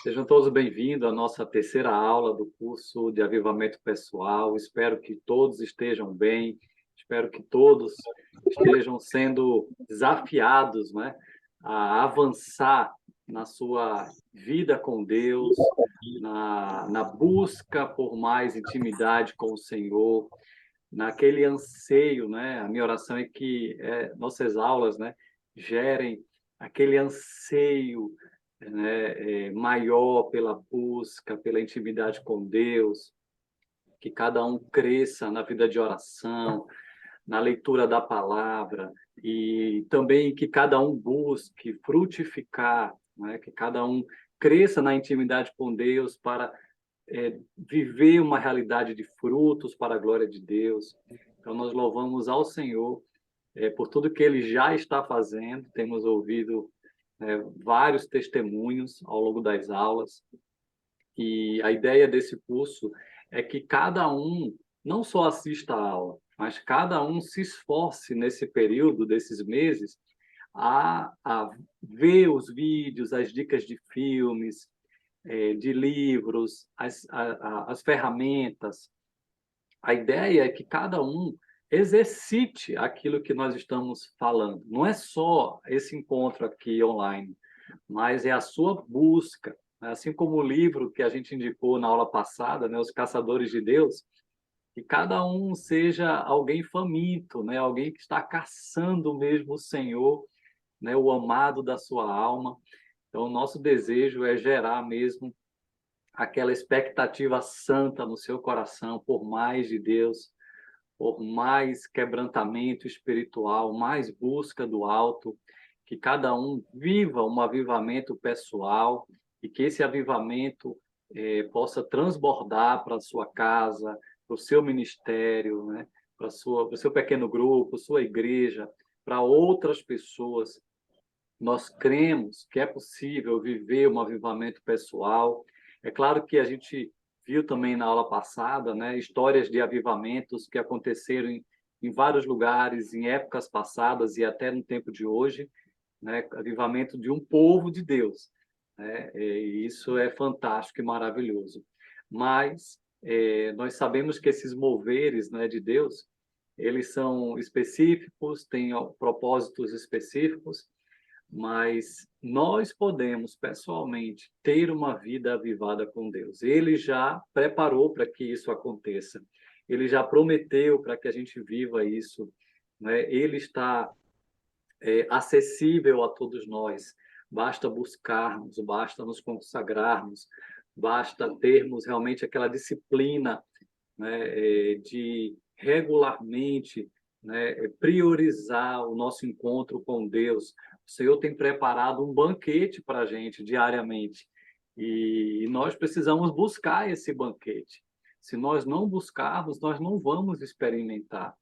Sejam todos bem-vindos à nossa terceira aula do curso de Avivamento Pessoal. Espero que todos estejam bem, espero que todos estejam sendo desafiados, né, a avançar na sua vida com Deus, na busca por mais intimidade com o Senhor, naquele anseio, né? A minha oração é que nossas aulas, né, gerem aquele anseio, né, maior pela busca, pela intimidade com Deus, que cada um cresça na vida de oração, na leitura da palavra, e também que cada um busque frutificar, né, que cada um cresça na intimidade com Deus para viver uma realidade de frutos para a glória de Deus. Então, nós louvamos ao Senhor por tudo que Ele já está fazendo. Temos ouvido vários testemunhos ao longo das aulas. E a ideia desse curso é que cada um não só assista a aula, mas cada um se esforce nesse período, desses meses, a ver os vídeos, as dicas de filmes, de livros, as ferramentas. A ideia é que cada um exercite aquilo que nós estamos falando. Não é só esse encontro aqui online, mas é a sua busca. Assim como o livro que a gente indicou na aula passada, né, Os Caçadores de Deus, que cada um seja alguém faminto, né, alguém que está caçando mesmo o Senhor, né, o amado da sua alma. Então, o nosso desejo é gerar mesmo aquela expectativa santa no seu coração por mais de Deus, por mais quebrantamento espiritual, mais busca do alto, que cada um viva um avivamento pessoal e que esse avivamento possa transbordar para a sua casa, para o seu ministério, né? Para o seu pequeno grupo, sua igreja, para outras pessoas. Nós cremos que é possível viver um avivamento pessoal. É claro que a gente viu também na aula passada, né, histórias de avivamentos que aconteceram em vários lugares, em épocas passadas e até no tempo de hoje, né, avivamento de um povo de Deus, né, e isso é fantástico e maravilhoso. Mas nós sabemos que esses moveres, né, de Deus, eles são específicos, têm propósitos específicos, mas nós podemos, pessoalmente, ter uma vida avivada com Deus. Ele já preparou para que isso aconteça. Ele já prometeu para que a gente viva isso, né? Ele está acessível a todos nós. Basta buscarmos, basta nos consagrarmos, basta termos realmente aquela disciplina, né, de regularmente, né, priorizar o nosso encontro com Deus. O Senhor tem preparado um banquete para a gente diariamente e nós precisamos buscar esse banquete. Se nós não buscarmos, nós não vamos experimentar.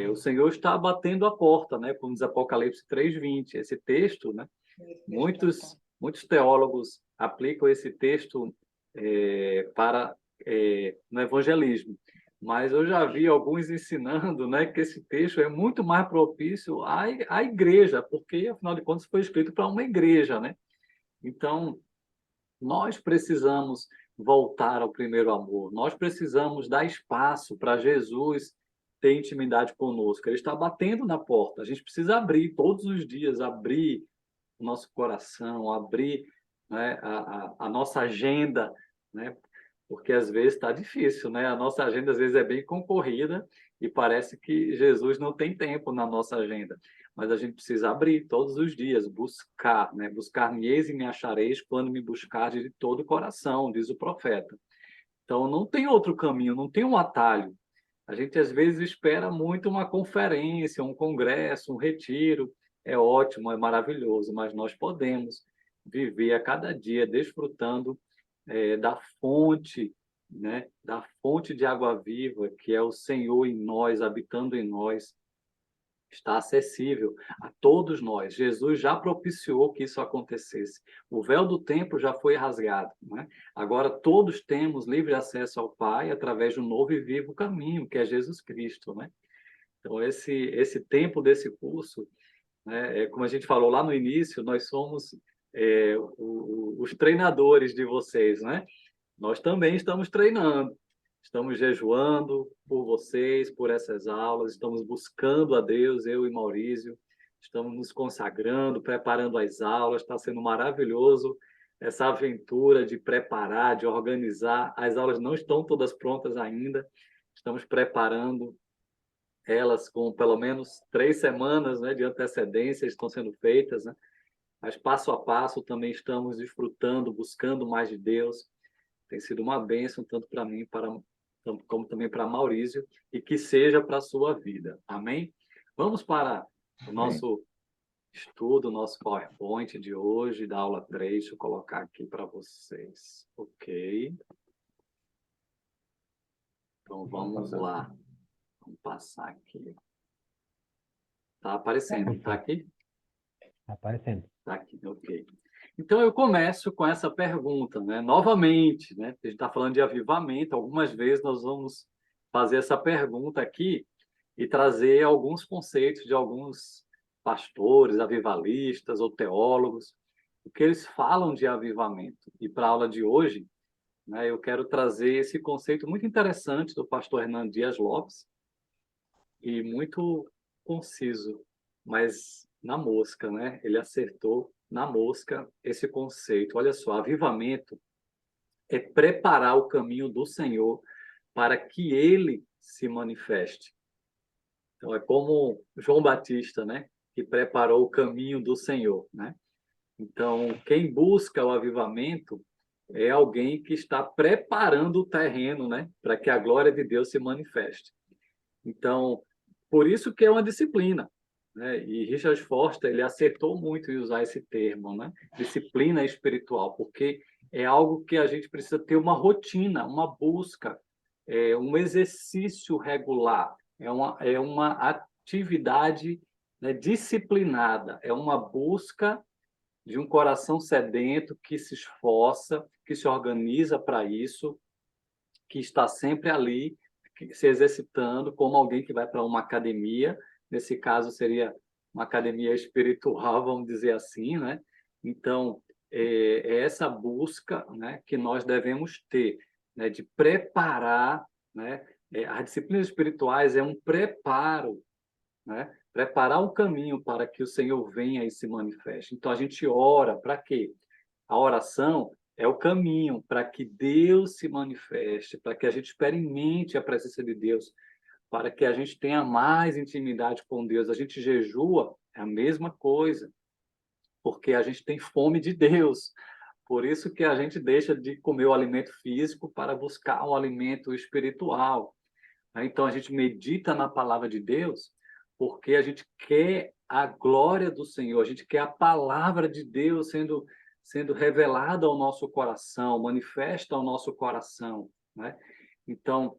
O Senhor está batendo a porta, né? Como diz Apocalipse 3:20. Esse texto, né? Muitos teólogos aplicam esse texto para no evangelismo, mas eu já vi alguns ensinando, né, que esse texto é muito mais propício à igreja, porque afinal de contas foi escrito para uma igreja, né? Então nós precisamos voltar ao primeiro amor. Nós precisamos dar espaço para Jesus ter intimidade conosco. Ele está batendo na porta. A gente precisa abrir todos os dias, abrir o nosso coração, abrir, né, a nossa agenda, né? Porque às vezes está difícil, né? A nossa agenda às vezes é bem concorrida e parece que Jesus não tem tempo na nossa agenda. Mas a gente precisa abrir todos os dias, buscar, né? Buscar-me eis e me achareis quando me buscardes de todo o coração, diz o profeta. Então não tem outro caminho, não tem um atalho. A gente às vezes espera muito uma conferência, um congresso, um retiro. É ótimo, é maravilhoso, mas nós podemos viver a cada dia desfrutando da fonte, né? Da fonte de água viva, que é o Senhor em nós, habitando em nós, está acessível a todos nós. Jesus já propiciou que isso acontecesse. O véu do templo já foi rasgado, né? Agora todos temos livre acesso ao Pai através do novo e vivo caminho, que é Jesus Cristo, né? Então esse tempo desse curso, né, como a gente falou lá no início, nós somos os treinadores de vocês, né? Nós também estamos treinando, estamos jejuando por vocês, por essas aulas, estamos buscando a Deus, eu e Maurício, estamos nos consagrando, preparando as aulas, está sendo maravilhoso essa aventura de preparar, de organizar. As aulas não estão todas prontas ainda, estamos preparando elas com pelo menos 3 semanas, né, de antecedência, estão sendo feitas, né? Mas passo a passo também estamos desfrutando, buscando mais de Deus. Tem sido uma bênção tanto para mim, como também para Maurício, e que seja para a sua vida. Amém? Vamos para o nosso estudo, o nosso PowerPoint de hoje, da aula 3. Deixa eu colocar aqui para vocês. Ok. Então, vamos lá. Vamos passar aqui. Está aparecendo, está aqui? Está aparecendo. Está aqui, ok. Então, eu começo com essa pergunta, né? Novamente, né? A gente está falando de avivamento, algumas vezes nós vamos fazer essa pergunta aqui e trazer alguns conceitos de alguns pastores, avivalistas ou teólogos, o que eles falam de avivamento. E para a aula de hoje, né, eu quero trazer esse conceito muito interessante do pastor Hernando Dias Lopes, e muito conciso, mas na mosca, né? Ele acertou na mosca esse conceito. Olha só, avivamento é preparar o caminho do Senhor para que ele se manifeste. Então, é como João Batista, né? Que preparou o caminho do Senhor, né? Então, quem busca o avivamento é alguém que está preparando o terreno, né? Para que a glória de Deus se manifeste. Então, por isso que é uma disciplina, né? E Richard Foster, ele acertou muito em usar esse termo, né? Disciplina espiritual, porque é algo que a gente precisa ter uma rotina, uma busca, um exercício regular, é uma atividade, né, disciplinada, é uma busca de um coração sedento que se esforça, que se organiza para isso, que está sempre ali se exercitando, como alguém que vai para uma academia. Nesse caso seria uma academia espiritual, vamos dizer assim, né? Então, é essa busca, né, que nós devemos ter, né, de preparar, né? As disciplinas espirituais é um preparo, né? Preparar o caminho para que o Senhor venha e se manifeste. Então, a gente ora para quê? A oração é o caminho para que Deus se manifeste, para que a gente experimente a presença de Deus, para que a gente tenha mais intimidade com Deus. A gente jejua, é a mesma coisa, porque a gente tem fome de Deus. Por isso que a gente deixa de comer o alimento físico para buscar um alimento espiritual. Então, a gente medita na palavra de Deus porque a gente quer a glória do Senhor, a gente quer a palavra de Deus sendo revelada ao nosso coração, manifesta ao nosso coração, né? Então,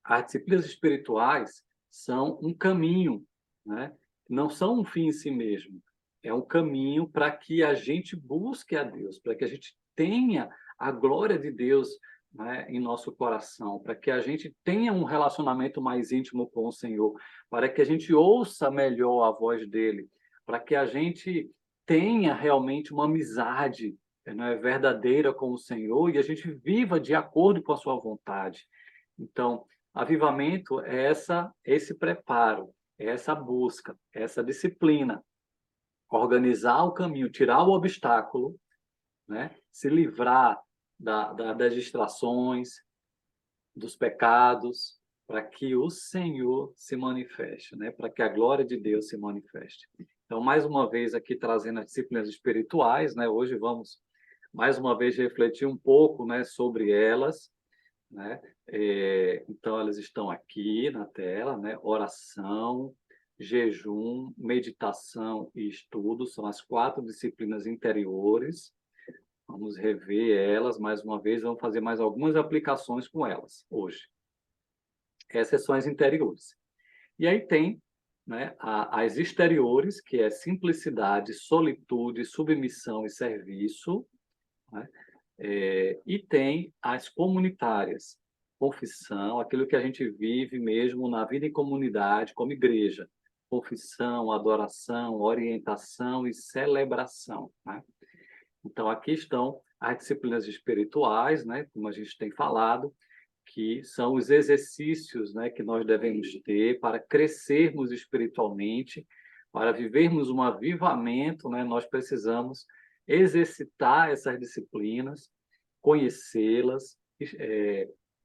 as disciplinas espirituais são um caminho, né? Não são um fim em si mesmo. É um caminho para que a gente busque a Deus, para que a gente tenha a glória de Deus, né, em nosso coração, para que a gente tenha um relacionamento mais íntimo com o Senhor, para que a gente ouça melhor a voz dele, para que a gente tenha realmente uma amizade, né, verdadeira com o Senhor e a gente viva de acordo com a sua vontade. Então, avivamento é esse preparo, é essa busca, é essa disciplina, organizar o caminho, tirar o obstáculo, né? Se livrar das distrações, dos pecados, para que o Senhor se manifeste, né? Para que a glória de Deus se manifeste. Então, mais uma vez aqui trazendo as disciplinas espirituais, né? Hoje vamos mais uma vez refletir um pouco, né, sobre elas, né? Então, elas estão aqui na tela, né? Oração, jejum, meditação e estudo são as 4 disciplinas interiores. Vamos rever elas mais uma vez, vamos fazer mais algumas aplicações com elas hoje. Essas são as interiores. E aí tem, né, as exteriores, que é simplicidade, solitude, submissão e serviço, né? E tem as comunitárias, confissão, aquilo que a gente vive mesmo na vida em comunidade, como igreja, confissão, adoração, orientação e celebração, né? Então, aqui estão as disciplinas espirituais, né, como a gente tem falado, que são os exercícios, né, que nós devemos ter para crescermos espiritualmente, para vivermos um avivamento, né, nós precisamos exercitar essas disciplinas, conhecê-las,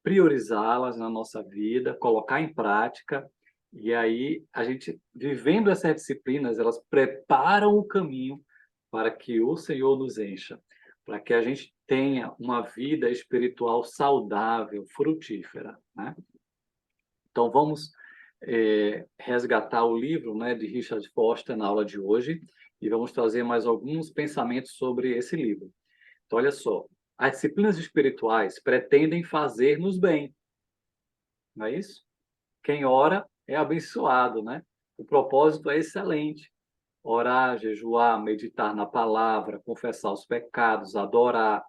priorizá-las na nossa vida, colocar em prática, e aí a gente, vivendo essas disciplinas, elas preparam o caminho para que o Senhor nos encha, para que a gente tenha uma vida espiritual saudável, frutífera, né? Então, vamos resgatar o livro, né, de Richard Foster na aula de hoje e vamos trazer mais alguns pensamentos sobre esse livro. Então, olha só, as disciplinas espirituais pretendem fazer-nos bem, não é isso? Quem ora é abençoado, né? O propósito é excelente. Orar, jejuar, meditar na palavra, confessar os pecados, adorar,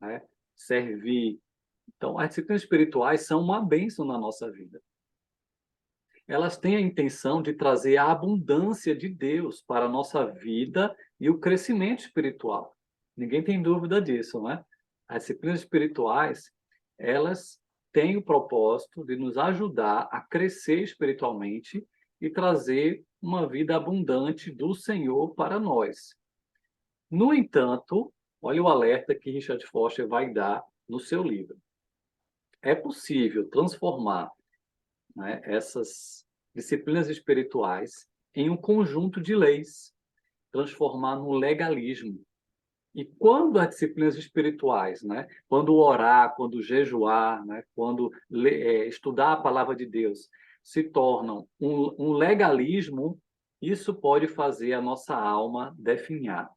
né? Servir. Então, as disciplinas espirituais são uma bênção na nossa vida. Elas têm a intenção de trazer a abundância de Deus para a nossa vida e o crescimento espiritual. Ninguém tem dúvida disso, né? As disciplinas espirituais, elas têm o propósito de nos ajudar a crescer espiritualmente e trazer uma vida abundante do Senhor para nós. No entanto, olha o alerta que Richard Foster vai dar no seu livro. É possível transformar, né, essas disciplinas espirituais em um conjunto de leis, transformar no legalismo. E quando as disciplinas espirituais, né, quando orar, quando jejuar, né, quando estudar a palavra de Deus, se tornam um legalismo, isso pode fazer a nossa alma definhar.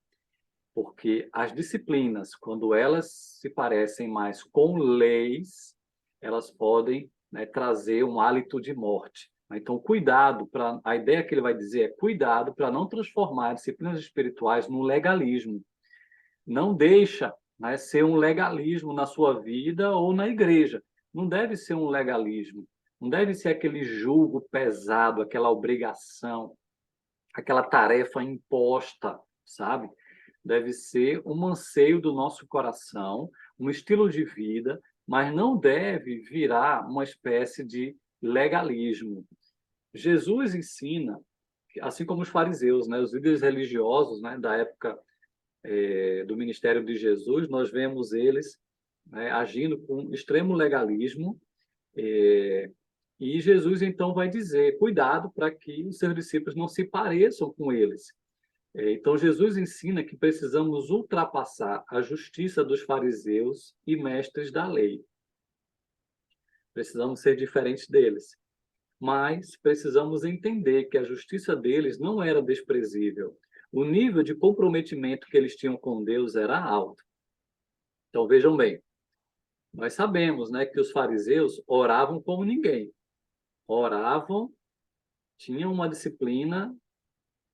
Porque as disciplinas, quando elas se parecem mais com leis, elas podem, né, trazer um hálito de morte. Então, cuidado, a ideia que ele vai dizer é cuidado para não transformar disciplinas espirituais no legalismo. Não deixa, né, ser um legalismo na sua vida ou na igreja. Não deve ser um legalismo. Não deve ser aquele jugo pesado, aquela obrigação, aquela tarefa imposta, sabe? Deve ser um anseio do nosso coração, um estilo de vida, mas não deve virar uma espécie de legalismo. Jesus ensina, assim como os fariseus, né, os líderes religiosos, né, da época do ministério de Jesus, nós vemos eles, né, agindo com extremo legalismo, e Jesus então vai dizer, cuidado para que os seus discípulos não se pareçam com eles. Então, Jesus ensina que precisamos ultrapassar a justiça dos fariseus e mestres da lei. Precisamos ser diferentes deles. Mas precisamos entender que a justiça deles não era desprezível. O nível de comprometimento que eles tinham com Deus era alto. Então, vejam bem, nós sabemos, né, que os fariseus oravam como ninguém. Oravam, tinham uma disciplina,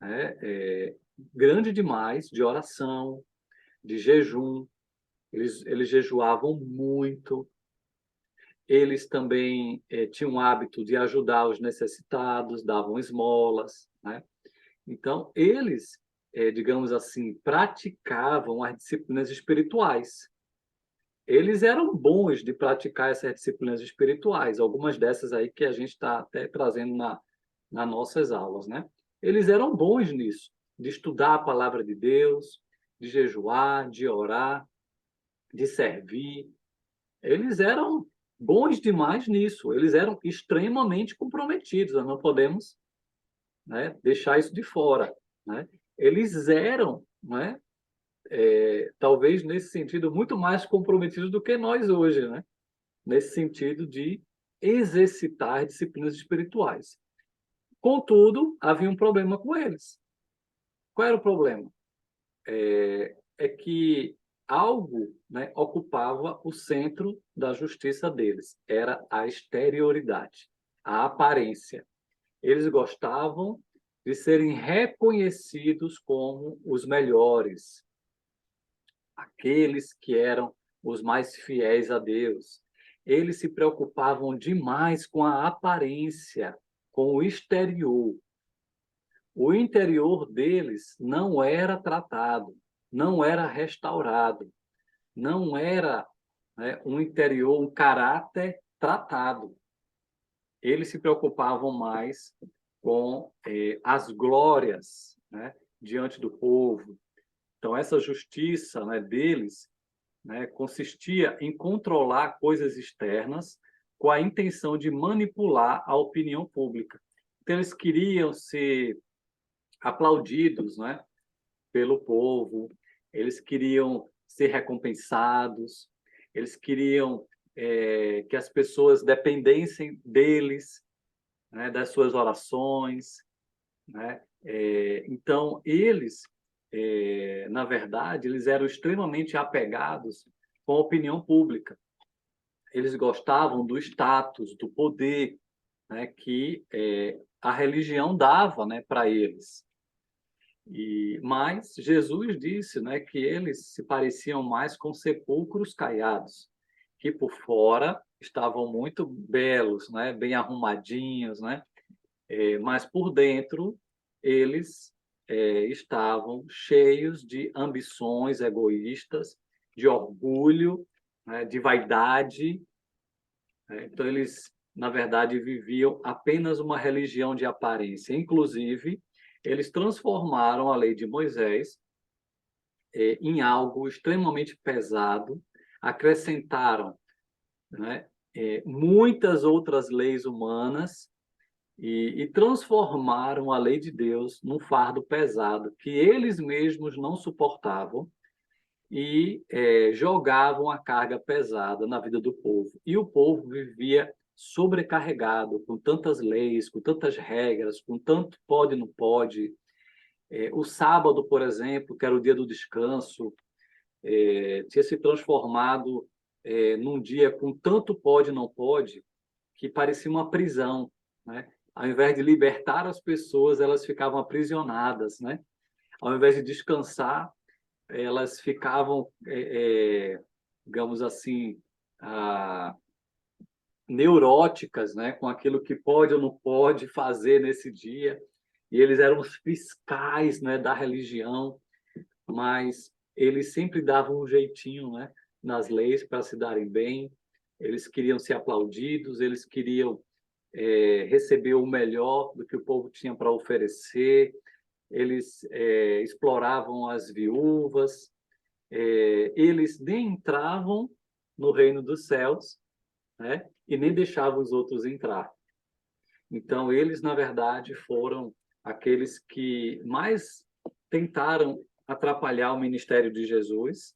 né, grande demais de oração, de jejum. Eles jejuavam muito. Eles também tinham o hábito de ajudar os necessitados, davam esmolas, né? Então, eles, digamos assim, praticavam as disciplinas espirituais. Eles eram bons de praticar essas disciplinas espirituais, algumas dessas aí que a gente está até trazendo nas nossas aulas, né? Eles eram bons nisso, de estudar a palavra de Deus, de jejuar, de orar, de servir. Eles eram bons demais nisso, eles eram extremamente comprometidos, nós não podemos, né, deixar isso de fora, né? Eles eram, né, talvez nesse sentido, muito mais comprometidos do que nós hoje, né? Nesse sentido de exercitar disciplinas espirituais. Contudo, havia um problema com eles. Qual era o problema? É que algo, né, ocupava o centro da justiça deles. Era a exterioridade, a aparência. Eles gostavam de serem reconhecidos como os melhores, aqueles que eram os mais fiéis a Deus. Eles se preocupavam demais com a aparência, com o exterior. O interior deles não era tratado. não era restaurado, não era, né, um interior, um caráter tratado. Eles se preocupavam mais com as glórias, né, diante do povo. Então, essa justiça, né, deles, né, consistia em controlar coisas externas com a intenção de manipular a opinião pública. Então, eles queriam ser aplaudidos, né, pelo povo, eles queriam ser recompensados, eles queriam que as pessoas dependessem deles, né, das suas orações, né? Então, eles, na verdade, eles eram extremamente apegados com a opinião pública. Eles gostavam do status, do poder, né, que a religião dava, né, para eles. Mas Jesus disse, né, que eles se pareciam mais com sepulcros caiados, que por fora estavam muito belos, né, bem arrumadinhos, né, mas por dentro eles estavam cheios de ambições egoístas, de orgulho, né, de vaidade. Então, eles, na verdade, viviam apenas uma religião de aparência. Inclusive, eles transformaram a lei de Moisés em algo extremamente pesado, acrescentaram, né, muitas outras leis humanas e transformaram a lei de Deus num fardo pesado que eles mesmos não suportavam e jogavam a carga pesada na vida do povo. E o povo vivia sobrecarregado com tantas leis, com tantas regras, com tanto pode e não pode. O sábado, por exemplo, que era o dia do descanso, tinha se transformado num dia com tanto pode e não pode que parecia uma prisão, né? Ao invés de libertar as pessoas, elas ficavam aprisionadas, né? Ao invés de descansar, elas ficavam, digamos assim, neuróticas, né? Com aquilo que pode ou não pode fazer nesse dia. E eles eram os fiscais, né, da religião, mas eles sempre davam um jeitinho, né, nas leis para se darem bem. Eles queriam ser aplaudidos, eles queriam receber o melhor do que o povo tinha para oferecer. Eles exploravam as viúvas, eles nem entravam no reino dos céus, né? E nem deixavam os outros entrar. Então, eles, na verdade, foram aqueles que mais tentaram atrapalhar o ministério de Jesus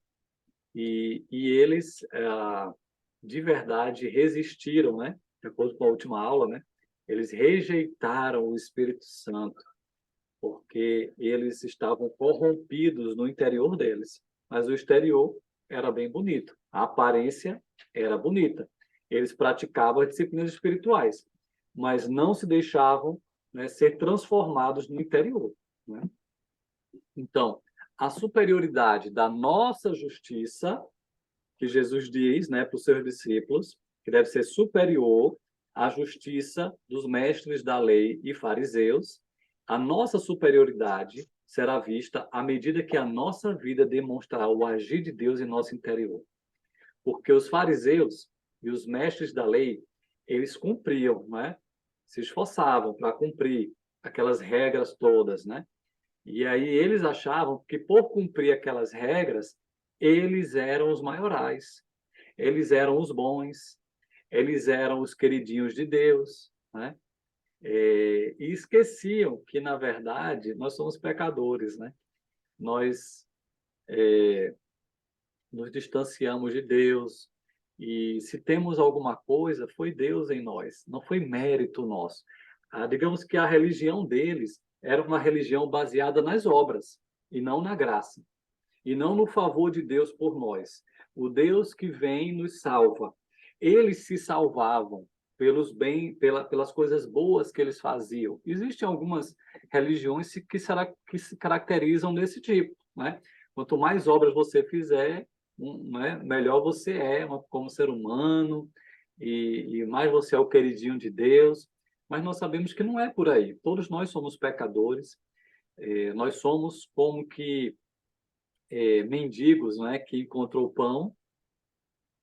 e eles, de verdade, resistiram, né? De acordo com a última aula, né? Eles rejeitaram o Espírito Santo porque eles estavam corrompidos no interior deles, mas o exterior era bem bonito, a aparência era bonita. Eles praticavam as disciplinas espirituais, mas não se deixavam, né, ser transformados no interior, né? Então, a superioridade da nossa justiça, que Jesus diz, né, para os seus discípulos, que deve ser superior à justiça dos mestres da lei e fariseus, a nossa superioridade será vista à medida que a nossa vida demonstrar o agir de Deus em nosso interior. Porque os fariseus e os mestres da lei, eles cumpriam, né? Se esforçavam para cumprir aquelas regras todas, né? E aí eles achavam que por cumprir aquelas regras, eles eram os maiorais, eles eram os bons, eles eram os queridinhos de Deus, né? E esqueciam que, na verdade, nós somos pecadores, né? Nós nos distanciamos de Deus, e se temos alguma coisa, foi Deus em nós, não foi mérito nosso. Digamos que a religião deles era uma religião baseada nas obras, e não na graça, e não no favor de Deus por nós. O Deus que vem nos salva. Eles se salvavam pelas coisas boas que eles faziam. Existem algumas religiões que se caracterizam desse tipo, né? Quanto mais obras você fizer, né, melhor você é como ser humano e mais você é o queridinho de Deus. Mas nós sabemos que não é por aí. Todos nós somos pecadores. Nós somos como que mendigos, né, que encontrou pão,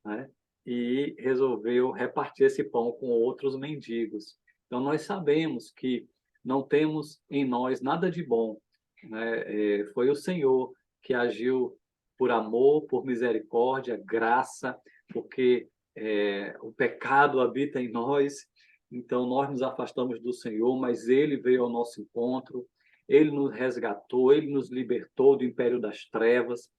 né, e resolveu repartir esse pão com outros mendigos. Então, nós sabemos que não temos em nós nada de bom, né? Foi o Senhor que agiu por amor, por misericórdia, graça, porque o pecado habita em nós, então nós nos afastamos do Senhor, mas Ele veio ao nosso encontro, Ele nos resgatou, Ele nos libertou do império das trevas,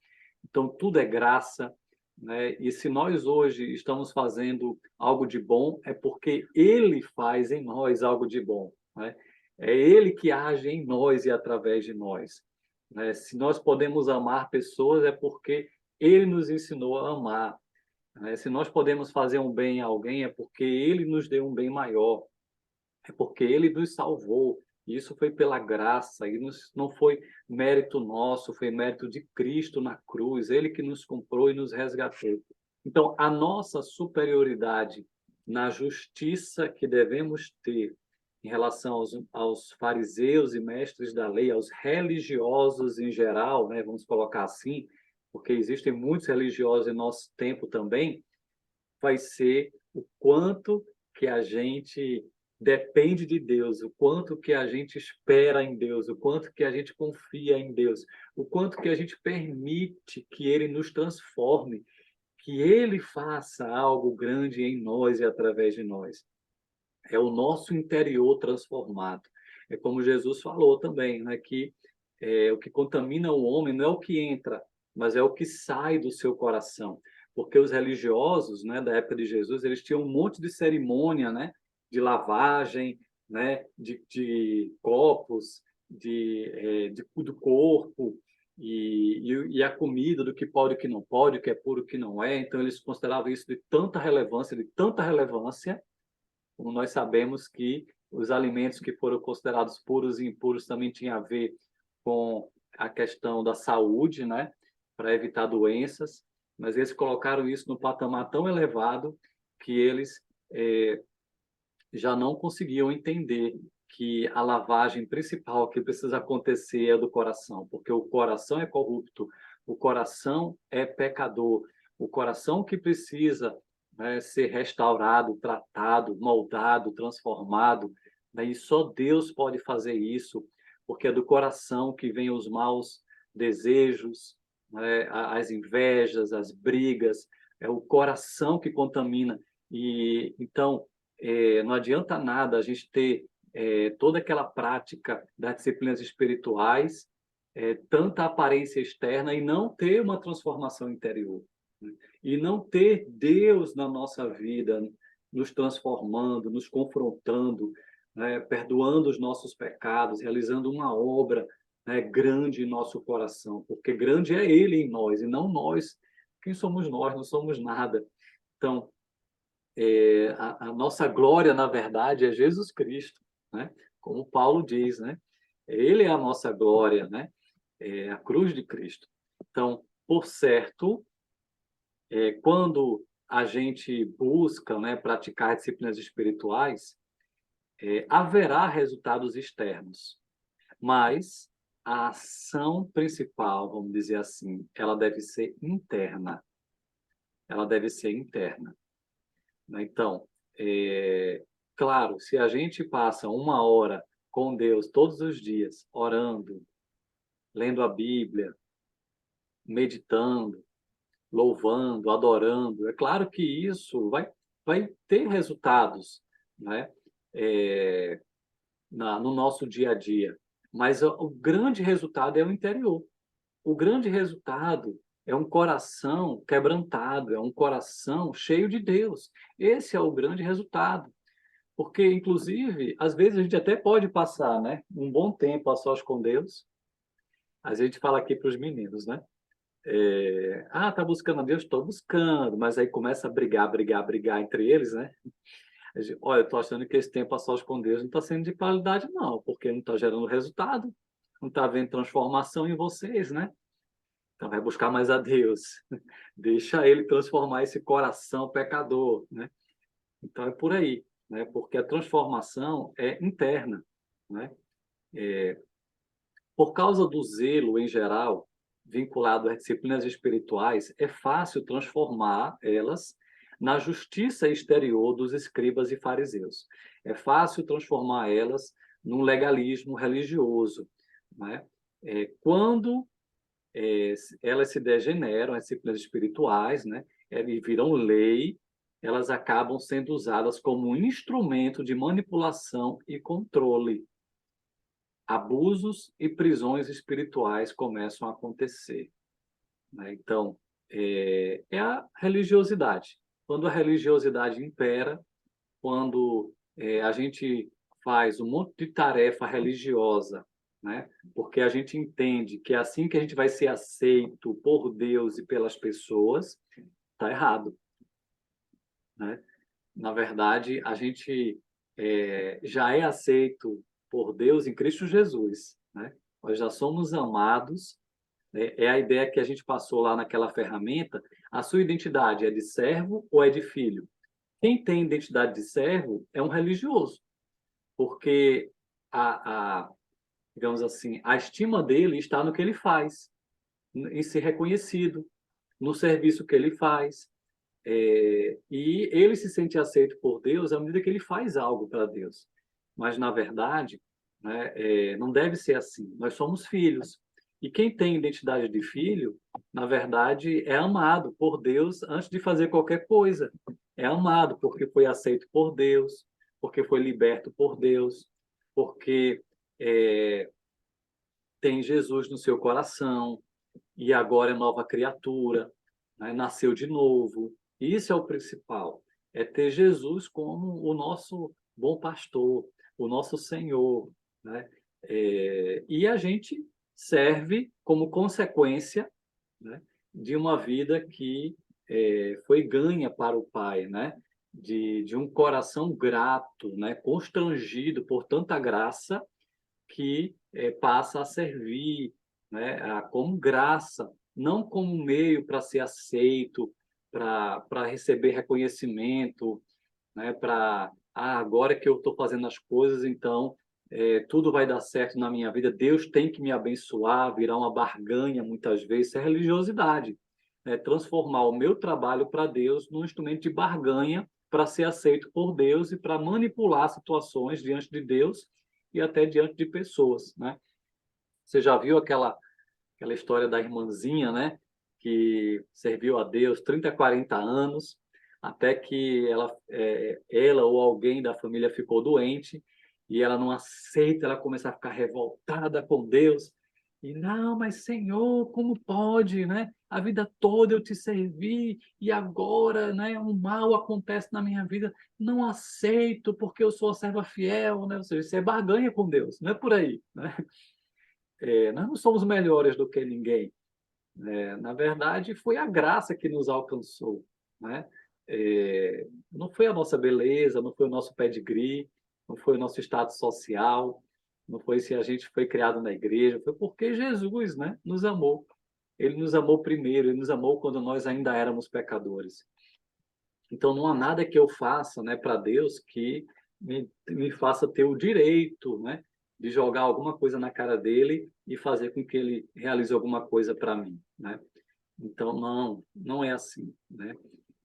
então tudo é graça, né? E se nós hoje estamos fazendo algo de bom, é porque Ele faz em nós algo de bom, né? É Ele que age em nós e através de nós, né? Se nós podemos amar pessoas, é porque Ele nos ensinou a amar, né? Se nós podemos fazer um bem a alguém, é porque Ele nos deu um bem maior, é porque Ele nos salvou. Isso foi pela graça, e não foi mérito nosso, foi mérito de Cristo na cruz, Ele que nos comprou e nos resgatou. Então, a nossa superioridade na justiça que devemos ter em relação aos fariseus e mestres da lei, aos religiosos em geral, né, vamos colocar assim, porque existem muitos religiosos em nosso tempo também, vai ser o quanto que a gente depende de Deus, o quanto que a gente espera em Deus, o quanto que a gente confia em Deus, o quanto que a gente permite que Ele nos transforme, que Ele faça algo grande em nós e através de nós. É o nosso interior transformado. É como Jesus falou também, né, que o que contamina o homem não é o que entra, mas é o que sai do seu coração. Porque os religiosos, né, da época de Jesus, eles tinham um monte de cerimônia, né, de lavagem, né, de copos, do corpo, e a comida, do que pode e o que não pode, o que é puro e o que não é. Então, eles consideravam isso de tanta relevância, como nós sabemos que os alimentos que foram considerados puros e impuros também tinham a ver com a questão da saúde, né, para evitar doenças, mas eles colocaram isso no patamar tão elevado que eles já não conseguiam entender que a lavagem principal que precisa acontecer é do coração, porque o coração é corrupto, o coração é pecador, o coração que precisa, né, ser restaurado, tratado, moldado, transformado, né, e só Deus pode fazer isso, porque é do coração que vêm os maus desejos, né, as invejas, as brigas, é o coração que contamina. E então não adianta nada a gente ter toda aquela prática das disciplinas espirituais, tanta aparência externa e não ter uma transformação interior, né? E não ter Deus na nossa vida, nos transformando, nos confrontando, né? Perdoando os nossos pecados, realizando uma obra, né, grande em nosso coração, porque grande é Ele em nós e não nós. Quem somos nós? Não somos nada. Então, a nossa glória, na verdade, é Jesus Cristo, né? Como Paulo diz, né? Ele é a nossa glória, né? É a cruz de Cristo. Então, por certo, quando a gente busca, né, praticar disciplinas espirituais, haverá resultados externos, mas a ação principal, vamos dizer assim, ela deve ser interna. Ela deve ser interna, né? Então, claro, se a gente passa uma hora com Deus todos os dias, orando, lendo a Bíblia, meditando, louvando, adorando, é claro que isso vai ter resultados, né? É, no nosso dia a dia. Mas o grande resultado é o interior. O grande resultado é um coração quebrantado, é um coração cheio de Deus. Esse é o grande resultado. Porque, inclusive, às vezes a gente até pode passar, né, um bom tempo a sós com Deus. A gente fala aqui para os meninos, né? Tá buscando a Deus? Estou buscando, mas aí começa a brigar entre eles, né? Olha, eu estou achando que esse tempo a sós com Deus não está sendo de qualidade, não, porque não está gerando resultado, não está havendo transformação em vocês, né? Então vai buscar mais a Deus, deixa Ele transformar esse coração pecador, né? Então é por aí, né? Porque a transformação é interna, né? Por causa do zelo em geral, vinculado às disciplinas espirituais, é fácil transformar elas na justiça exterior dos escribas e fariseus. É fácil transformar elas num legalismo religioso, né? Quando elas se degeneram, as disciplinas espirituais, né? E viram lei, elas acabam sendo usadas como um instrumento de manipulação e controle. Abusos e prisões espirituais começam a acontecer, né? Então, é a religiosidade. Quando a religiosidade impera, quando a gente faz um monte de tarefa religiosa, né? Porque a gente entende que é assim que a gente vai ser aceito por Deus e pelas pessoas, está errado, né? Na verdade, a gente já é aceito por Deus em Cristo Jesus, né? Nós já somos amados, né? É a ideia que a gente passou lá naquela ferramenta. A sua identidade é de servo ou é de filho? Quem tem identidade de servo é um religioso, porque digamos assim, a estima dele está no que ele faz, em ser reconhecido, no serviço que ele faz. E ele se sente aceito por Deus à medida que ele faz algo para Deus. Mas, na verdade, né, não deve ser assim. Nós somos filhos. E quem tem identidade de filho, na verdade, é amado por Deus antes de fazer qualquer coisa. É amado porque foi aceito por Deus, porque foi liberto por Deus, porque é, tem Jesus no seu coração e agora é nova criatura, né? Nasceu de novo. Isso é o principal, é ter Jesus como o nosso bom pastor, o nosso Senhor, né? E a gente serve como consequência, né, de uma vida que foi ganha para o Pai, né? De um coração grato, né? Constrangido por tanta graça que passa a servir, né, como graça, não como meio para ser aceito, para receber reconhecimento, né, para agora que eu estou fazendo as coisas, então tudo vai dar certo na minha vida, Deus tem que me abençoar, virar uma barganha muitas vezes, isso é religiosidade, né, transformar o meu trabalho para Deus num instrumento de barganha para ser aceito por Deus e para manipular situações diante de Deus e até diante de pessoas, né? Você já viu aquela história da irmãzinha, né? Que serviu a Deus 30, 40 anos, até que ela ou alguém da família ficou doente e ela não aceita, ela começa a ficar revoltada com Deus. E não, mas Senhor, como pode, né? A vida toda eu te servi e agora, né, um mal acontece na minha vida. Não aceito porque eu sou a serva fiel, né? Ou seja, isso é barganha com Deus, não é por aí, né? Nós não somos melhores do que ninguém. Na verdade, foi a graça que nos alcançou, né? Não foi a nossa beleza, não foi o nosso pedigree, não foi o nosso status social, não foi se a gente foi criado na igreja, foi porque Jesus, né, nos amou. Ele nos amou primeiro, ele nos amou quando nós ainda éramos pecadores. Então, não há nada que eu faça, né, para Deus que me faça ter o direito, né, de jogar alguma coisa na cara dele e fazer com que ele realize alguma coisa para mim, né? Então, não é assim, né?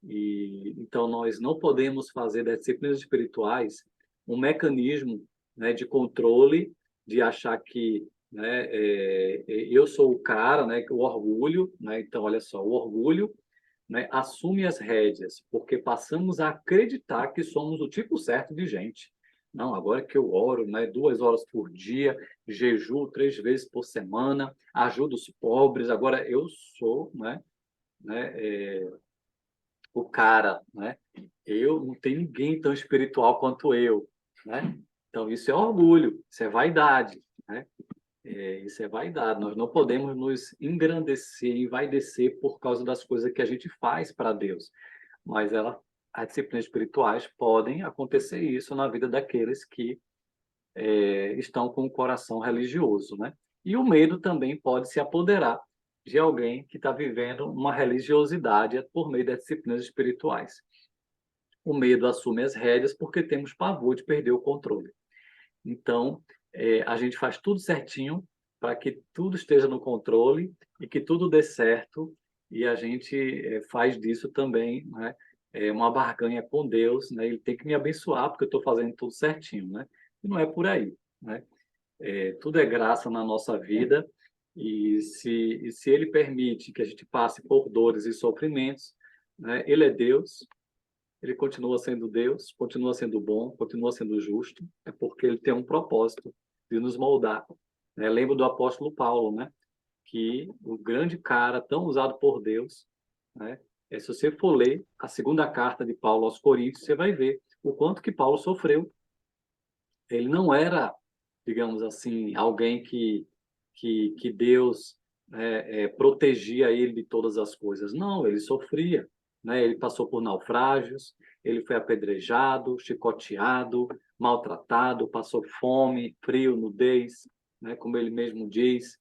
Então, nós não podemos fazer das disciplinas espirituais um mecanismo, né, de controle, de achar que, né, eu sou o cara, né, o orgulho, né? Então, olha só, o orgulho, né, assume as rédeas, porque passamos a acreditar que somos o tipo certo de gente. Não, agora que eu oro, né, 2 horas por dia, jejuo 3 vezes por semana, ajudo os pobres, agora eu sou, o cara, né? Eu não tem ninguém tão espiritual quanto eu, né? Então isso é orgulho, isso é vaidade, né? Isso é vaidade. Nós não podemos nos engrandecer, envaidecer por causa das coisas que a gente faz para Deus. Mas as disciplinas espirituais podem acontecer isso na vida daqueles que estão com o coração religioso, né? E o medo também pode se apoderar de alguém que está vivendo uma religiosidade por meio das disciplinas espirituais. O medo assume as rédeas porque temos pavor de perder o controle. Então, a gente faz tudo certinho para que tudo esteja no controle e que tudo dê certo, e a gente faz disso também, né? Uma barganha com Deus, né? Ele tem que me abençoar porque eu estou fazendo tudo certinho, né? E não é por aí, né? Tudo é graça na nossa vida, e se Ele permite que a gente passe por dores e sofrimentos, né? Ele é Deus, Ele continua sendo Deus, continua sendo bom, continua sendo justo, é porque Ele tem um propósito de nos moldar, né? Lembro do apóstolo Paulo, né? Que o grande cara tão usado por Deus, né? Se você for ler a segunda carta de Paulo aos Coríntios, você vai ver o quanto que Paulo sofreu. Ele não era, digamos assim, alguém que Deus protegia ele de todas as coisas. Não, ele sofria, né? Ele passou por naufrágios, ele foi apedrejado, chicoteado, maltratado, passou fome, frio, nudez, né? Como ele mesmo diz,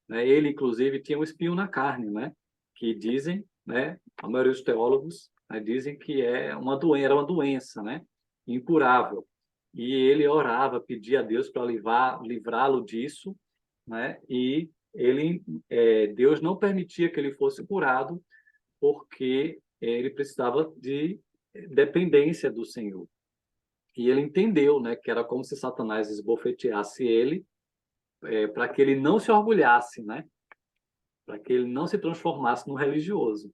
né? Ele, inclusive, tinha um espinho na carne, né? Que dizem, né? A maioria dos teólogos, né, dizem que era uma doença, né? Incurável. E ele orava, pedia a Deus para livrá-lo disso, né? E Deus não permitia que ele fosse curado, porque ele precisava de dependência do Senhor. E ele entendeu, né? Que era como se Satanás esbofeteasse ele, para que ele não se orgulhasse, né? Para que ele não se transformasse no religioso,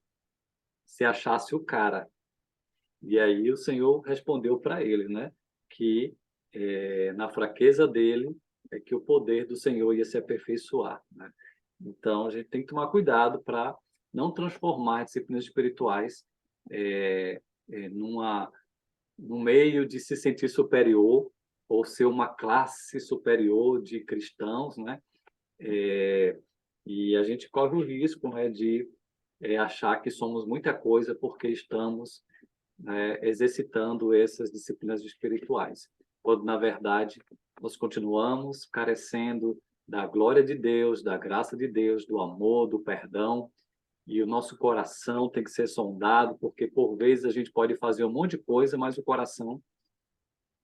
se achasse o cara. E aí o Senhor respondeu para ele, né? Que na fraqueza dele é que o poder do Senhor ia se aperfeiçoar, né? Então a gente tem que tomar cuidado para não transformar disciplinas espirituais num meio de se sentir superior ou ser uma classe superior de cristãos, né? E a gente corre o risco, né, de achar que somos muita coisa porque estamos, né, exercitando essas disciplinas espirituais, quando na verdade nós continuamos carecendo da glória de Deus, da graça de Deus, do amor, do perdão, e o nosso coração tem que ser sondado, porque por vezes a gente pode fazer um monte de coisa, mas o coração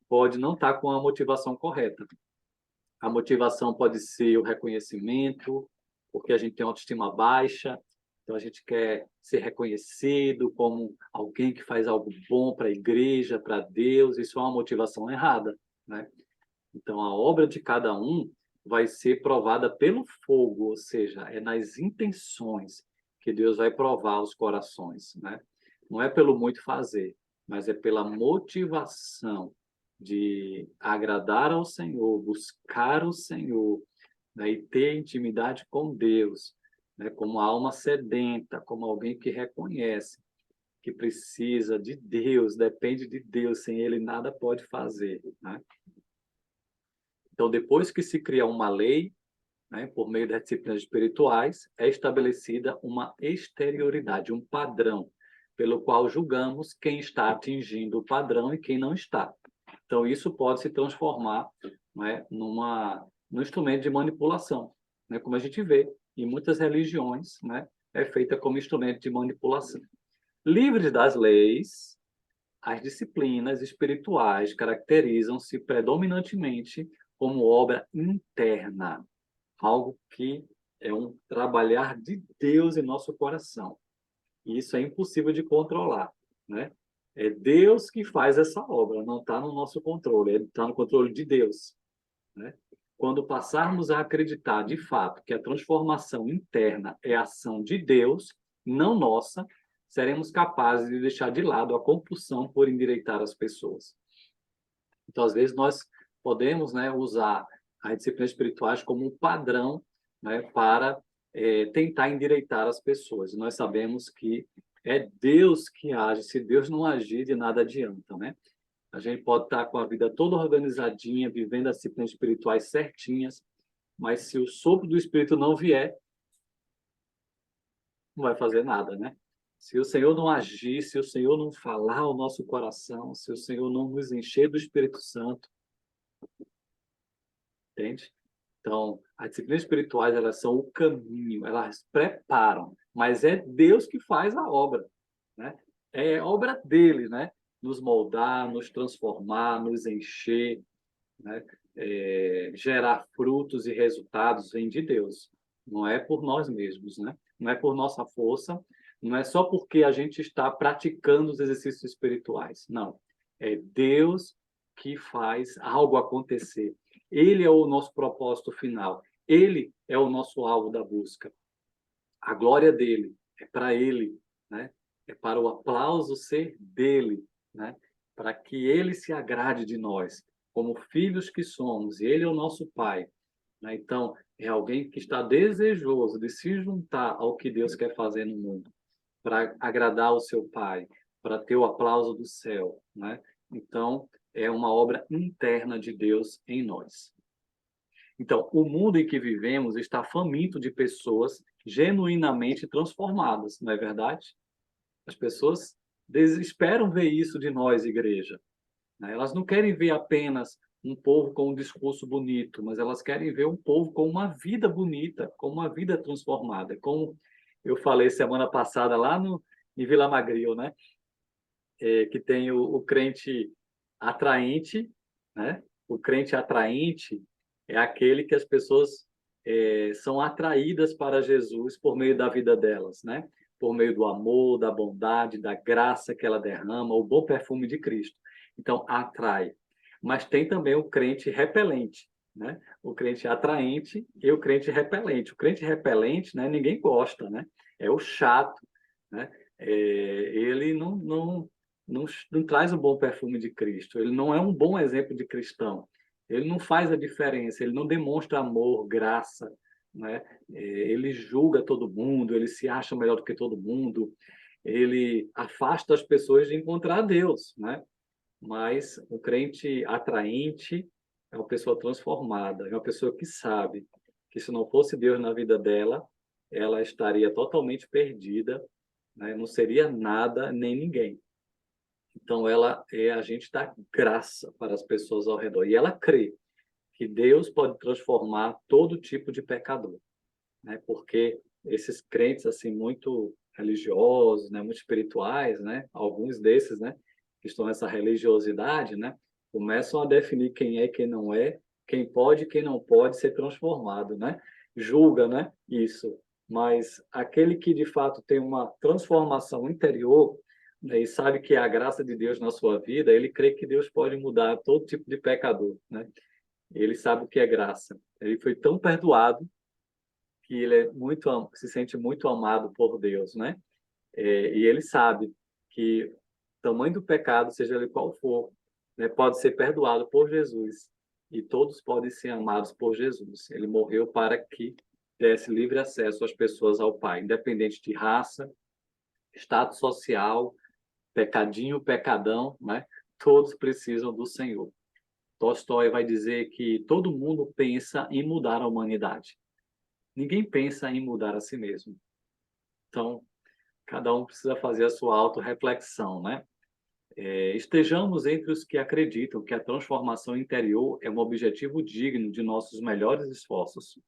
pode não estar com a motivação correta. A motivação pode ser o reconhecimento, porque a gente tem uma autoestima baixa, então a gente quer ser reconhecido como alguém que faz algo bom para a igreja, para Deus. Isso é uma motivação errada, né? Então a obra de cada um vai ser provada pelo fogo, ou seja, é nas intenções que Deus vai provar os corações, né? Não é pelo muito fazer, mas é pela motivação de agradar ao Senhor, buscar o Senhor, né, e ter intimidade com Deus, né, como alma sedenta, como alguém que reconhece que precisa de Deus, depende de Deus, sem Ele nada pode fazer, né? Então, depois que se cria uma lei, né, por meio das disciplinas espirituais, é estabelecida uma exterioridade, um padrão, pelo qual julgamos quem está atingindo o padrão e quem não está. Então, isso pode se transformar, né, num instrumento de manipulação, né, como a gente vê em muitas religiões, né, é feita como instrumento de manipulação. Livres das leis, as disciplinas espirituais caracterizam-se predominantemente como obra interna, algo que é um trabalhar de Deus em nosso coração. E isso é impossível de controlar, né? É Deus que faz essa obra, não está no nosso controle, está no controle de Deus, né? Quando passarmos a acreditar de fato que a transformação interna é ação de Deus, não nossa, seremos capazes de deixar de lado a compulsão por endireitar as pessoas. Então, às vezes, nós podemos, né, usar as disciplinas espirituais como um padrão, né, para tentar endireitar as pessoas. Nós sabemos que é Deus que age. Se Deus não agir, de nada adianta, né? A gente pode estar com a vida toda organizadinha, vivendo as disciplinas espirituais certinhas, mas se o sopro do Espírito não vier, não vai fazer nada, né? Se o Senhor não agir, se o Senhor não falar ao nosso coração, se o Senhor não nos encher do Espírito Santo, entende? Então, as disciplinas espirituais, elas são o caminho, elas preparam, mas é Deus que faz a obra, né? É obra dele, né? Nos moldar, nos transformar, nos encher, né? Gerar frutos e resultados vem de Deus, não é por nós mesmos, né? Não é por nossa força, não é só porque a gente está praticando os exercícios espirituais, não. É Deus que faz algo acontecer. Ele é o nosso propósito final. Ele é o nosso alvo da busca. A glória dele é para ele, né? É para o aplauso ser dele, né? Para que ele se agrade de nós, como filhos que somos, e ele é o nosso pai, né? Então, é alguém que está desejoso de se juntar ao que Deus quer fazer no mundo, para agradar o seu pai, para ter o aplauso do céu, né? Então, é uma obra interna de Deus em nós. Então, o mundo em que vivemos está faminto de pessoas genuinamente transformadas, não é verdade? As pessoas desesperam ver isso de nós, igreja, né? Elas não querem ver apenas um povo com um discurso bonito, mas elas querem ver um povo com uma vida bonita, com uma vida transformada. Como eu falei semana passada lá em Vila Magril, né? Que tem o crente atraente, né? O crente atraente é aquele que as pessoas são atraídas para Jesus por meio da vida delas, né? Por meio do amor, da bondade, da graça que ela derrama, o bom perfume de Cristo. Então, atrai. Mas tem também o crente repelente, né? O crente atraente e o crente repelente. O crente repelente, né? Ninguém gosta, né? É o chato, né? Ele não traz o bom perfume de Cristo. Ele não é um bom exemplo de cristão. Ele não faz a diferença, ele não demonstra amor, graça, né? Ele julga todo mundo, ele se acha melhor do que todo mundo, ele afasta as pessoas de encontrar Deus, né? Mas o crente atraente é uma pessoa transformada, é uma pessoa que sabe que se não fosse Deus na vida dela, ela estaria totalmente perdida, né? Não seria nada nem ninguém. Então, ela é agente da graça para as pessoas ao redor. E ela crê que Deus pode transformar todo tipo de pecador, né? Porque esses crentes, assim, muito religiosos, né? Muito espirituais, né? Alguns desses, né? Que estão nessa religiosidade, né? Começam a definir quem é e quem não é, quem pode e quem não pode ser transformado, né? Julga, né? Isso. Mas aquele que, de fato, tem uma transformação interior, né, e sabe que é a graça de Deus na sua vida, ele crê que Deus pode mudar todo tipo de pecador, né? Ele sabe o que é graça. Ele foi tão perdoado que ele se sente muito amado por Deus, né? E ele sabe que o tamanho do pecado, seja ele qual for, né, pode ser perdoado por Jesus e todos podem ser amados por Jesus. Ele morreu para que desse livre acesso às pessoas ao Pai, independente de raça, status social, pecadinho, pecadão, né? Todos precisam do Senhor. Tolstói vai dizer que todo mundo pensa em mudar a humanidade. Ninguém pensa em mudar a si mesmo. Então, cada um precisa fazer a sua autorreflexão, né? Estejamos entre os que acreditam que a transformação interior é um objetivo digno de nossos melhores esforços.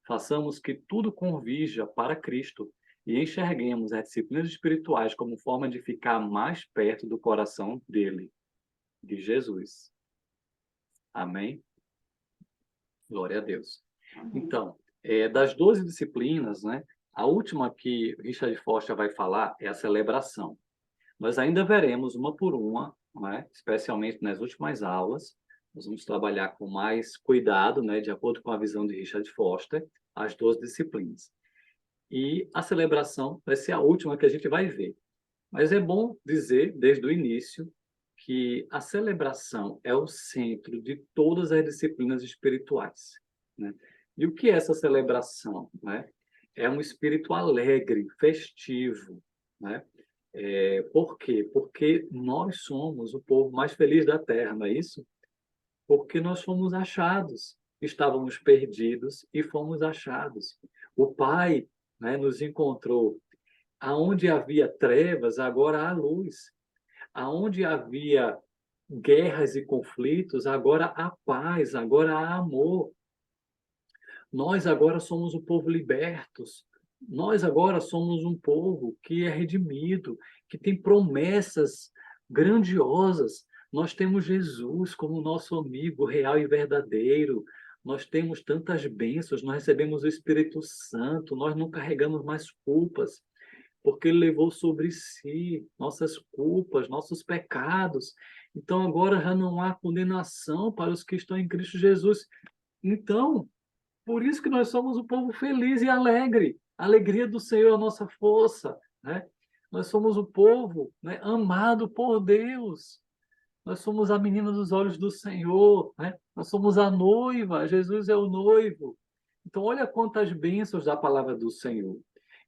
Façamos que tudo convirja para Cristo e enxerguemos as disciplinas espirituais como forma de ficar mais perto do coração dele, de Jesus. Amém? Glória a Deus. Então, das 12 disciplinas, né, a última que Richard Foster vai falar é a celebração. Nós ainda veremos uma por uma, né, especialmente nas últimas aulas. Nós vamos trabalhar com mais cuidado, né, de acordo com a visão de Richard Foster, as 12 disciplinas. E a celebração vai ser a última que a gente vai ver. Mas é bom dizer, desde o início, que a celebração é o centro de todas as disciplinas espirituais, né? E o que é essa celebração, né? É um espírito alegre, festivo, né? Por quê? Porque nós somos o povo mais feliz da Terra, não é isso? Porque nós fomos achados, estávamos perdidos e fomos achados. O Pai, né, nos encontrou. Aonde havia trevas, agora há luz. Aonde havia guerras e conflitos, agora há paz, agora há amor. Nós agora somos o povo libertos. Nós agora somos um povo que é redimido, que tem promessas grandiosas. Nós temos Jesus como nosso amigo real e verdadeiro. Nós temos tantas bênçãos, nós recebemos o Espírito Santo, nós não carregamos mais culpas, porque Ele levou sobre si nossas culpas, nossos pecados. Então agora já não há condenação para os que estão em Cristo Jesus. Então, por isso que nós somos um povo feliz e alegre. A alegria do Senhor é a nossa força, né? Nós somos o povo, né, amado por Deus. Nós somos a menina dos olhos do Senhor, né? Nós somos a noiva, Jesus é o noivo. Então, olha quantas bênçãos da palavra do Senhor.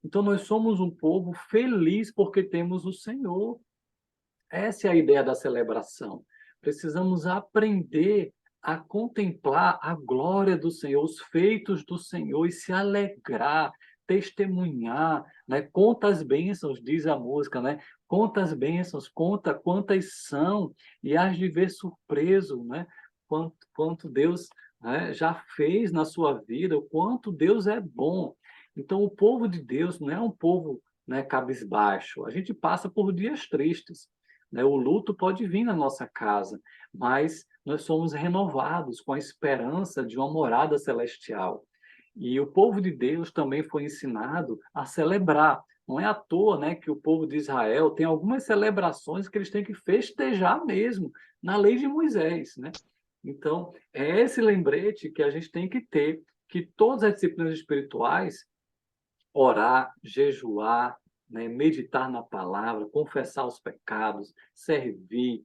Então, nós somos um povo feliz porque temos o Senhor. Essa é a ideia da celebração. Precisamos aprender a contemplar a glória do Senhor, os feitos do Senhor e se alegrar, testemunhar, né? Conta as bênçãos, diz a música, né? Conta as bênçãos, conta quantas são e hás de ver surpreso, né? Quanto Deus, né, já fez na sua vida, o quanto Deus é bom. Então, o povo de Deus não é um povo, né, cabisbaixo. A gente passa por dias tristes, né? O luto pode vir na nossa casa, mas nós somos renovados com a esperança de uma morada celestial. E o povo de Deus também foi ensinado a celebrar. Não é à toa, né, que o povo de Israel tem algumas celebrações que eles têm que festejar mesmo, na lei de Moisés, né? Então, é esse lembrete que a gente tem que ter, que todas as disciplinas espirituais, orar, jejuar, né, meditar na palavra, confessar os pecados, servir,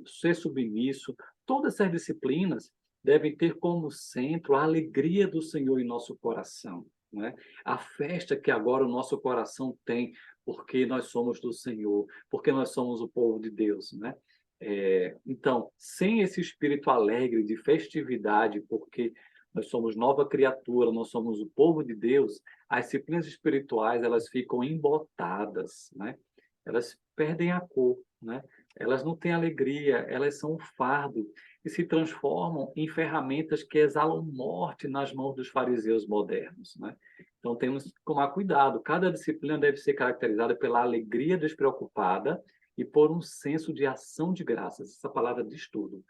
ser submisso, todas essas disciplinas devem ter como centro a alegria do Senhor em nosso coração, né? A festa que agora o nosso coração tem, porque nós somos do Senhor, porque nós somos o povo de Deus, né? Então, sem esse espírito alegre de festividade, porque nós somos nova criatura, nós somos o povo de Deus, as disciplinas espirituais elas ficam embotadas, né? Elas perdem a cor, né? Elas não têm alegria, elas são um fardo e se transformam em ferramentas que exalam morte nas mãos dos fariseus modernos, né? Então temos que tomar cuidado. Cada disciplina deve ser caracterizada pela alegria despreocupada e por um senso de ação de graças. Essa palavra diz tudo.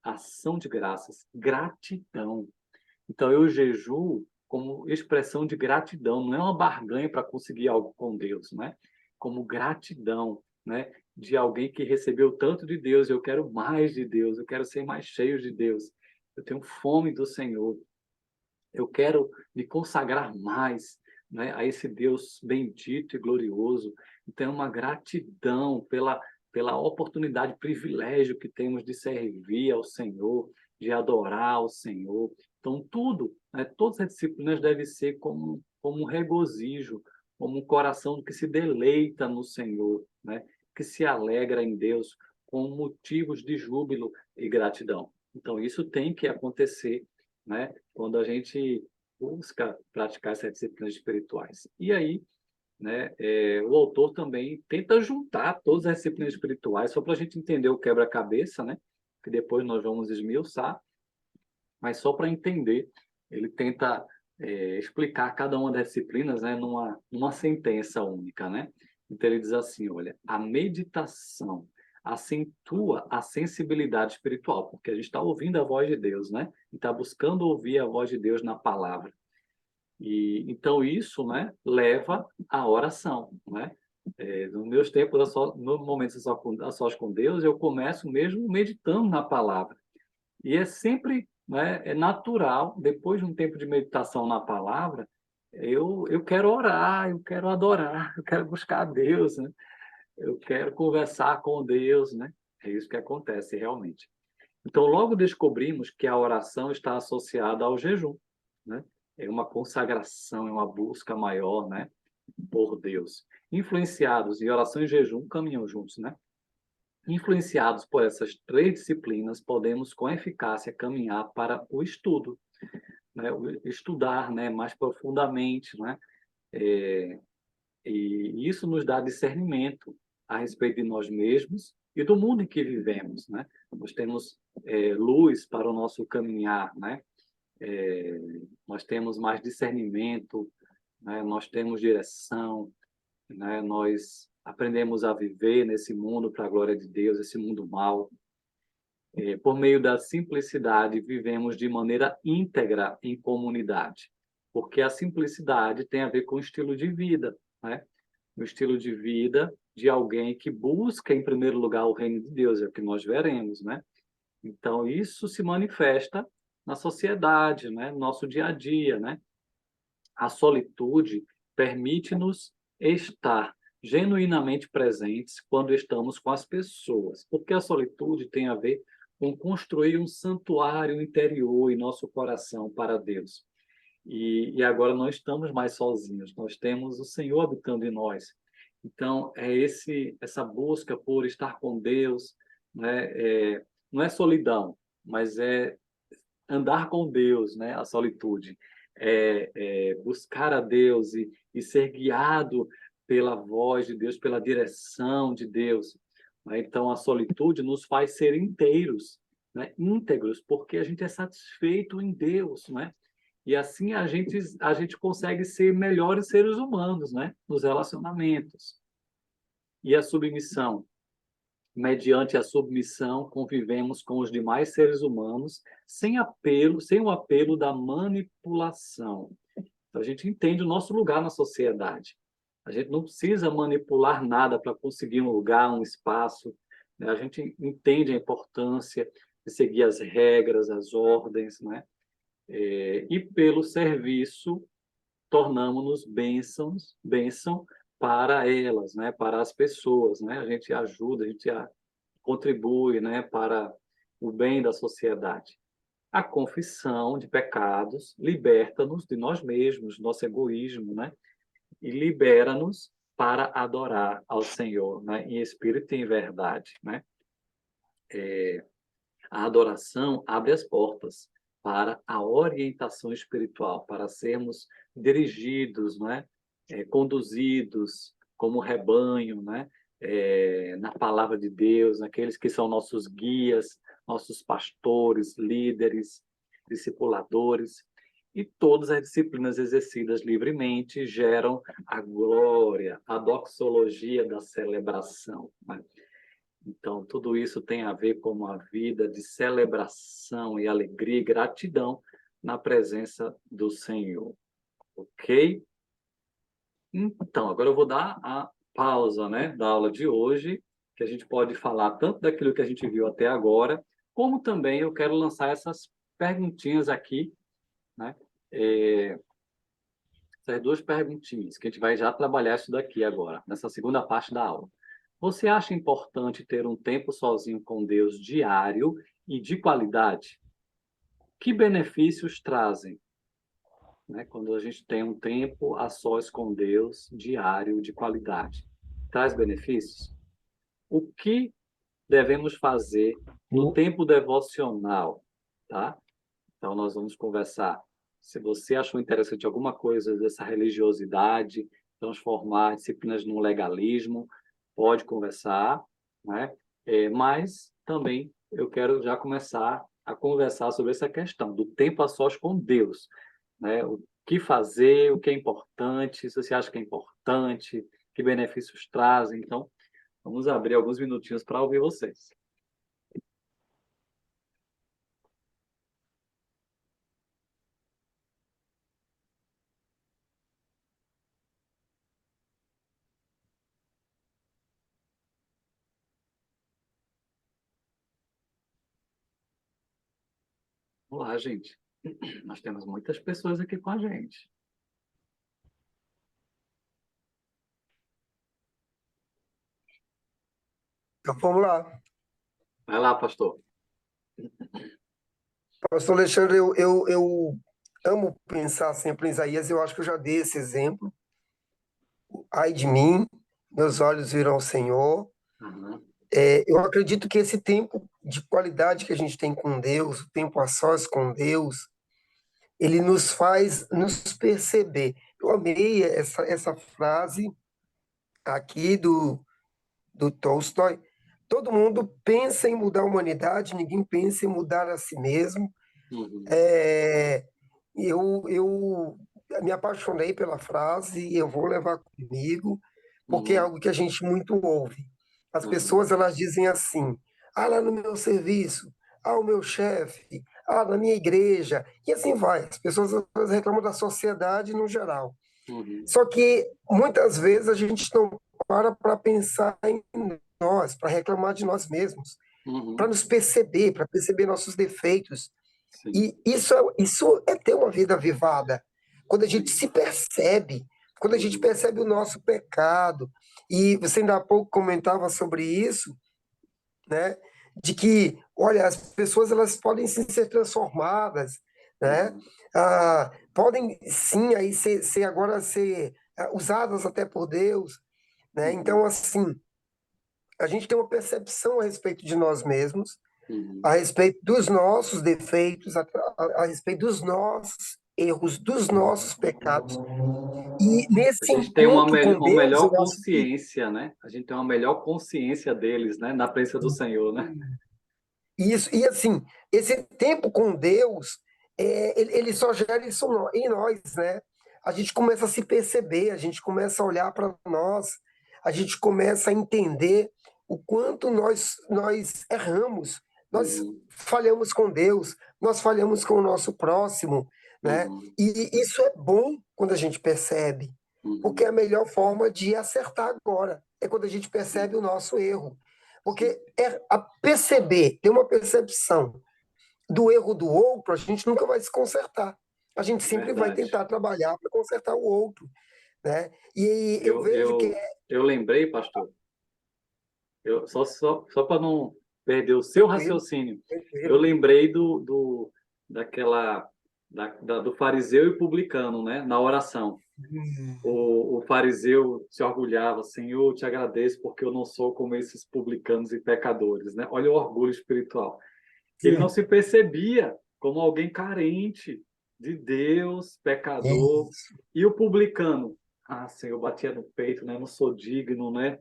Ação de graças, gratidão. Então, eu jejuo como expressão de gratidão, não é uma barganha para conseguir algo com Deus, né? Como gratidão, né? De alguém que recebeu tanto de Deus, eu quero mais de Deus, eu quero ser mais cheio de Deus, eu tenho fome do Senhor, eu quero me consagrar mais, né, a esse Deus bendito e glorioso. Então, é uma gratidão pela oportunidade, privilégio que temos de servir ao Senhor, de adorar ao Senhor. Então, tudo, né, todas as disciplinas devem ser como um regozijo, como um coração que se deleita no Senhor, né, que se alegra em Deus, com motivos de júbilo e gratidão. Então, isso tem que acontecer, né, quando a gente busca praticar essas disciplinas espirituais. E aí, né, o autor também tenta juntar todas as disciplinas espirituais, só para a gente entender o quebra-cabeça, né, que depois nós vamos esmiuçar, mas só para entender, ele tenta explicar cada uma das disciplinas, né, numa sentença única, né? Então ele diz assim, olha, a meditação acentua a sensibilidade espiritual, porque a gente está ouvindo a voz de Deus, né? E está buscando ouvir a voz de Deus na palavra. E então isso, né, leva à oração, né? Nos meus tempos, no momento a sós com Deus, eu começo mesmo meditando na palavra. E é sempre, né, é natural, depois de um tempo de meditação na palavra, eu quero orar, eu quero adorar, eu quero buscar a Deus, né? Eu quero conversar com Deus, né? É isso que acontece realmente. Então, logo descobrimos que a oração está associada ao jejum, né? É uma consagração, é uma busca maior, né, por Deus. Influenciados, e oração e jejum caminham juntos, né? Influenciados por essas três disciplinas, podemos com eficácia caminhar para o estudo, né? Estudar, né, mais profundamente, né? É, e isso nos dá discernimento a respeito de nós mesmos e do mundo em que vivemos, né? Nós temos luz para o nosso caminhar, né? Nós temos mais discernimento, né? Nós temos direção, né? Nós aprendemos a viver nesse mundo para a glória de Deus, esse mundo mau. Por meio da simplicidade, vivemos de maneira íntegra em comunidade, porque a simplicidade tem a ver com o estilo de vida, né? O estilo de vida de alguém que busca, em primeiro lugar, o reino de Deus, é o que nós veremos, né? Então, isso se manifesta na sociedade, né? No nosso dia a dia, né? A solitude permite-nos estar genuinamente presentes quando estamos com as pessoas, porque a solitude tem a ver com construir um santuário interior em nosso coração para Deus. E agora não estamos mais sozinhos, nós temos o Senhor habitando em nós. Então, essa busca por estar com Deus, né? Não é solidão, mas é andar com Deus, né? A solitude é buscar a Deus e ser guiado pela voz de Deus, pela direção de Deus, né? Então, a solitude nos faz ser inteiros, né? Íntegros, porque a gente é satisfeito em Deus, né? E assim a gente consegue ser melhores seres humanos, né? Nos relacionamentos. E a submissão. Mediante a submissão, convivemos com os demais seres humanos sem o apelo da manipulação. Então, a gente entende o nosso lugar na sociedade. A gente não precisa manipular nada para conseguir um lugar, um espaço, né? A gente entende a importância de seguir as regras, as ordens, né? E pelo serviço, tornamos-nos bênção para elas, né? Para as pessoas, né? A gente ajuda, a gente contribui, né? Para o bem da sociedade. A confissão de pecados liberta-nos de nós mesmos, nosso egoísmo, né? E libera-nos para adorar ao Senhor, né? Em espírito e em verdade, né? A adoração abre as portas para a orientação espiritual, para sermos dirigidos, né? Conduzidos como rebanho, né? Na palavra de Deus, aqueles que são nossos guias, nossos pastores, líderes, discipuladores. E todas as disciplinas exercidas livremente geram a glória, a doxologia da celebração, né? Então, tudo isso tem a ver com uma vida de celebração e alegria e gratidão na presença do Senhor. Ok? Então, agora eu vou dar a pausa, né, da aula de hoje, que a gente pode falar tanto daquilo que a gente viu até agora, como também eu quero lançar essas perguntinhas aqui, né? Essas duas perguntinhas, que a gente vai já trabalhar isso daqui agora, nessa segunda parte da aula. Você acha importante ter um tempo sozinho com Deus diário e de qualidade? Que benefícios trazem, né, quando a gente tem um tempo a sós com Deus diário de qualidade? Traz benefícios? O que devemos fazer no tempo devocional, tá? Então, nós vamos conversar. Se você achou interessante alguma coisa dessa religiosidade, transformar disciplinas num legalismo, pode conversar, né? Mas também eu quero já começar a conversar sobre essa questão do tempo a sós com Deus, né? O que fazer, o que é importante, se você acha que é importante, que benefícios trazem. Então, vamos abrir alguns minutinhos para ouvir vocês. Olá, gente. Nós temos muitas pessoas aqui com a gente. Então, vamos lá. Vai lá, pastor. Pastor Alexandre, eu amo pensar sempre em Isaías, eu acho que eu já dei esse exemplo. Ai de mim, meus olhos viram o Senhor. Uhum. Eu acredito que esse tempo de qualidade que a gente tem com Deus, o tempo a sós com Deus, ele nos faz nos perceber. Eu amei essa frase aqui do Tolstói. Todo mundo pensa em mudar a humanidade, ninguém pensa em mudar a si mesmo. Uhum. Eu me apaixonei pela frase e eu vou levar comigo, porque é Uhum. algo que a gente muito ouve. As Uhum. pessoas, elas dizem assim, lá no meu serviço, o meu chefe, na minha igreja, e assim vai. As pessoas elas reclamam da sociedade no geral. Uhum. Só que muitas vezes a gente não para pensar em nós, para reclamar de nós mesmos, para Uhum. nos perceber, para perceber nossos defeitos. Sim, E isso é ter uma vida avivada. Quando a gente sim. se percebe, quando a gente Uhum. percebe o nosso pecado, e você ainda há pouco comentava sobre isso, né? De que, olha, as pessoas elas podem sim ser transformadas, né? Uhum. Podem sim aí ser usadas até por Deus, né? Uhum. Então, assim, a gente tem uma percepção a respeito de nós mesmos, Uhum. a respeito dos nossos defeitos, a respeito dos nossos erros, dos nossos pecados. E A nesse gente tem encontro com uma Deus, melhor eu acho que consciência, né? A gente tem uma melhor consciência deles, né? Na presença do Senhor, né? isso, e assim, esse tempo com Deus, ele só gera isso em nós, né? A gente começa a se perceber, a gente começa a olhar para nós, a gente começa a entender o quanto nós erramos, nós Uhum. falhamos com Deus, nós falhamos com o nosso próximo, né? Uhum. E isso é bom quando a gente percebe, porque Uhum. é a melhor forma de acertar agora, é quando a gente Sim, percebe o nosso erro. sim. Porque a perceber, ter uma percepção do erro do outro, a gente nunca vai se consertar. A gente sempre vai Verdade. tentar trabalhar para consertar o outro, né? E eu Eu, vejo que eu, eu lembrei, pastor, só para não perder o seu tranquilo, raciocínio, eu tranquilo. lembrei daquela, do fariseu e publicano, né? Na oração. O fariseu se orgulhava, Senhor, eu te agradeço porque eu não sou como esses publicanos e pecadores, né? Olha o orgulho espiritual. Ele não Sim, se percebia como alguém carente de Deus, pecador. isso, E o publicano, Senhor, batia no peito, né? Não sou digno, né?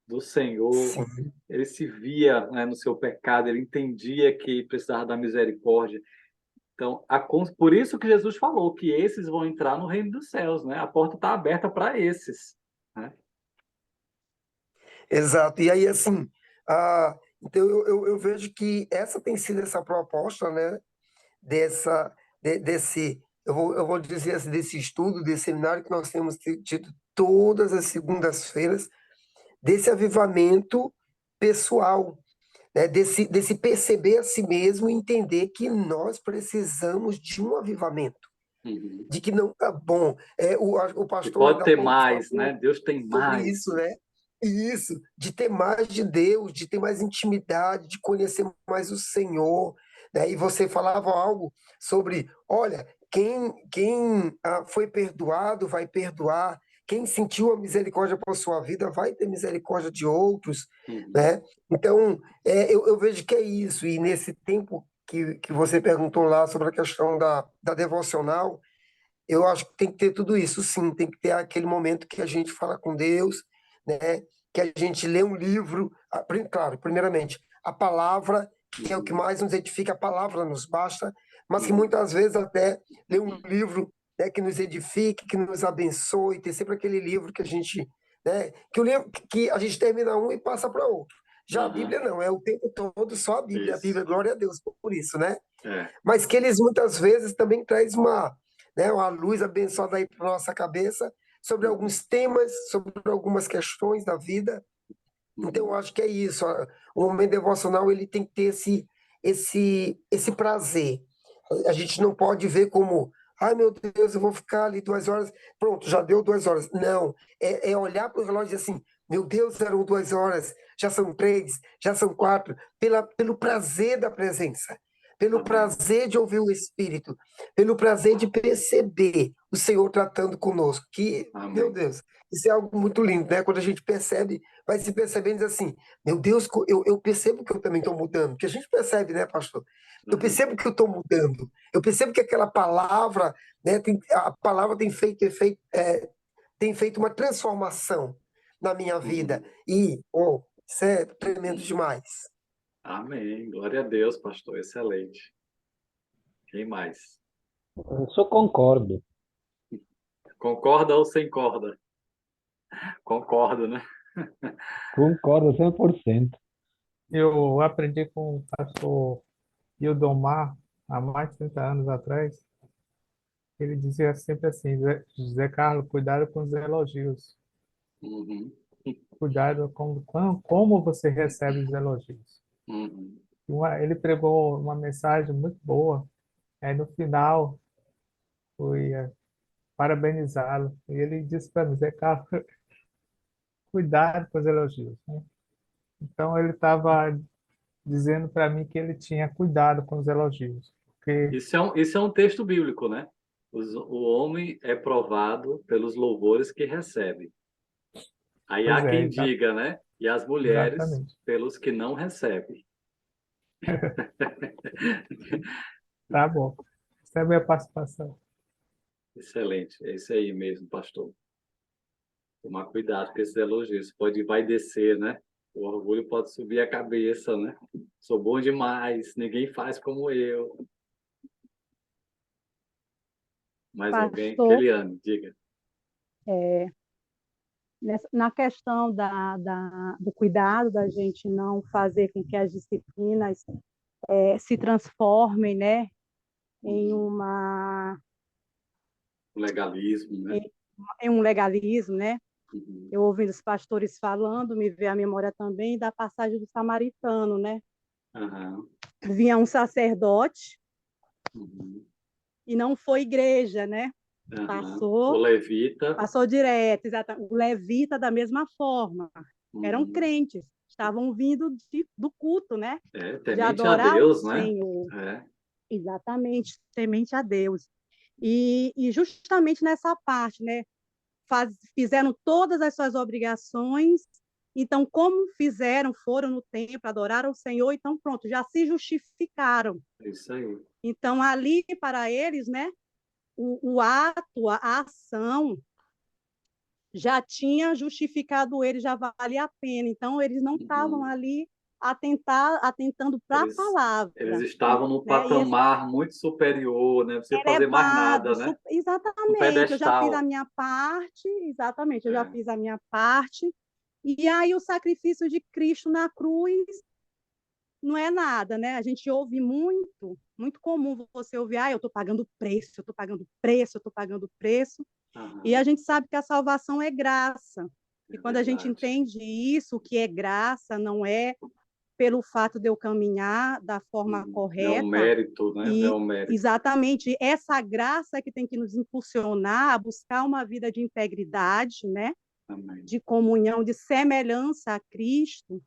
Do Senhor. sim, Ele se via, né, no seu pecado, ele entendia que precisava da misericórdia. Então, por isso que Jesus falou que esses vão entrar no reino dos céus, né? A porta está aberta para esses, né? exato. E aí, assim, então eu vejo que essa tem sido essa proposta, né? Dessa, desse, eu vou dizer assim, desse estudo, desse seminário que nós temos tido todas as segundas-feiras, desse avivamento pessoal, né? Desse perceber a si mesmo e entender que nós precisamos de um avivamento, Uhum. de que não tá bom. O E pastor pode ainda há ter pouco mais, né? falou Deus tem sobre mais. isso, né? E isso, de ter mais de Deus, de ter mais intimidade, de conhecer mais o Senhor, né? E você falava algo sobre, olha, quem foi perdoado vai perdoar, quem sentiu a misericórdia por sua vida vai ter misericórdia de outros, Uhum. né? Então, eu vejo que é isso, e nesse tempo que você perguntou lá sobre a questão da devocional, eu acho que tem que ter tudo isso, sim. Tem que ter aquele momento que a gente fala com Deus, né? Que a gente lê um livro. Claro, primeiramente, a palavra, que é o que Uhum. mais nos edifica, a palavra nos basta, mas que Uhum. muitas vezes até ler um livro, né, que nos edifique, que nos abençoe. Tem sempre aquele livro que a gente, né? Que o livro que a gente termina um e passa para outro. Já a Aham. Bíblia não, é o tempo todo só a Bíblia. A Isso. Bíblia, glória a Deus por isso, né? É. Mas que eles muitas vezes também traz uma luz abençoada aí para nossa cabeça sobre Uhum. alguns temas, sobre algumas questões da vida. Então, eu Uhum. acho que é isso. O momento devocional ele tem que ter esse prazer. A gente não pode ver como, ai meu Deus, eu vou ficar ali 2 horas, pronto, já deu 2 horas. Não, é olhar para o relógio e dizer assim, meu Deus, eram 2 horas, já são três, já são quatro, pelo prazer da presença, pelo Amém. prazer de ouvir o Espírito, pelo prazer de perceber o Senhor tratando conosco, que, meu Amém. Deus, isso é algo muito lindo, né? Quando a gente percebe, vai se percebendo e diz assim, meu Deus, eu percebo que eu também estou mudando, porque a gente percebe, né, pastor? Eu Uhum. percebo que eu estou mudando, eu percebo que aquela palavra, né, a palavra tem feito uma transformação na minha vida. Uhum. E, isso é tremendo demais. Amém. Glória a Deus, pastor. Excelente. Quem mais? Eu só concordo. Concorda ou sem corda? Concordo, né? Concordo 100%. Eu aprendi com o pastor E o Dom Mar, há mais de 30 anos atrás, ele dizia sempre assim: José Carlos, cuidado com os elogios. Uhum. Cuidado como você recebe os elogios. Uhum. Ele pregou uma mensagem muito boa. Aí no final, fui parabenizá-lo. E ele disse para mim: Zé Carlos, cuidado com os elogios, né? Então ele estava dizendo para mim que ele tinha cuidado com os elogios. Porque, Isso é um texto bíblico, né? O homem é provado pelos louvores que recebe. Aí pois há é, quem diga, né? E as mulheres exatamente. pelos que não recebem. Tá bom. Essa é a minha participação. Excelente, é isso aí mesmo, pastor. Tomar cuidado com esses elogios. Vai descer, né? O orgulho pode subir a cabeça, né? Sou bom demais, ninguém faz como eu. Mais alguém? Pastor, Keliane, diga. é, na questão do cuidado, da gente não fazer com que as disciplinas se transformem, né, em, Uhum. uma, O legalismo, né? em, em um legalismo, né? Uhum. Eu ouvindo os pastores falando, me veio a memória também da passagem do samaritano, né? Aham. Vinha um sacerdote Uhum. e não foi igreja, né? Aham. O Passou, levita. passou direto, exatamente. O levita da mesma forma. Eram Uhum. crentes, estavam vindo do culto, né? De Temente a adorar o Deus, né? Senhor. É. Exatamente, temente a Deus. E justamente nessa parte, né? Fizeram todas as suas obrigações, então, como fizeram, foram no templo, adoraram o Senhor, então pronto, já se justificaram. É isso aí. Então, ali para eles, né, o ato, a ação, já tinha justificado eles, já valia a pena. Então, eles não estavam Uhum. ali atentando para a Eles palavra, estavam num né? E esse patamar muito superior, né? Não precisa fazer mais elevado, nada, né? Um exatamente, eu já fiz a pedestal. minha parte, exatamente, eu já É. fiz a minha parte. E aí o sacrifício de Cristo na cruz não é nada, né? A gente ouve muito, muito comum você ouvir, eu estou pagando preço, eu estou pagando preço, eu estou pagando preço. E a Aham. gente sabe que a salvação é graça. E É quando a gente verdade. entende isso, o que é graça, não é pelo fato de eu caminhar da forma Uhum. É um correta, mérito, né? É e um mérito. exatamente essa graça que tem que nos impulsionar a buscar uma vida de integridade, né? Amém. De comunhão, de semelhança a Cristo.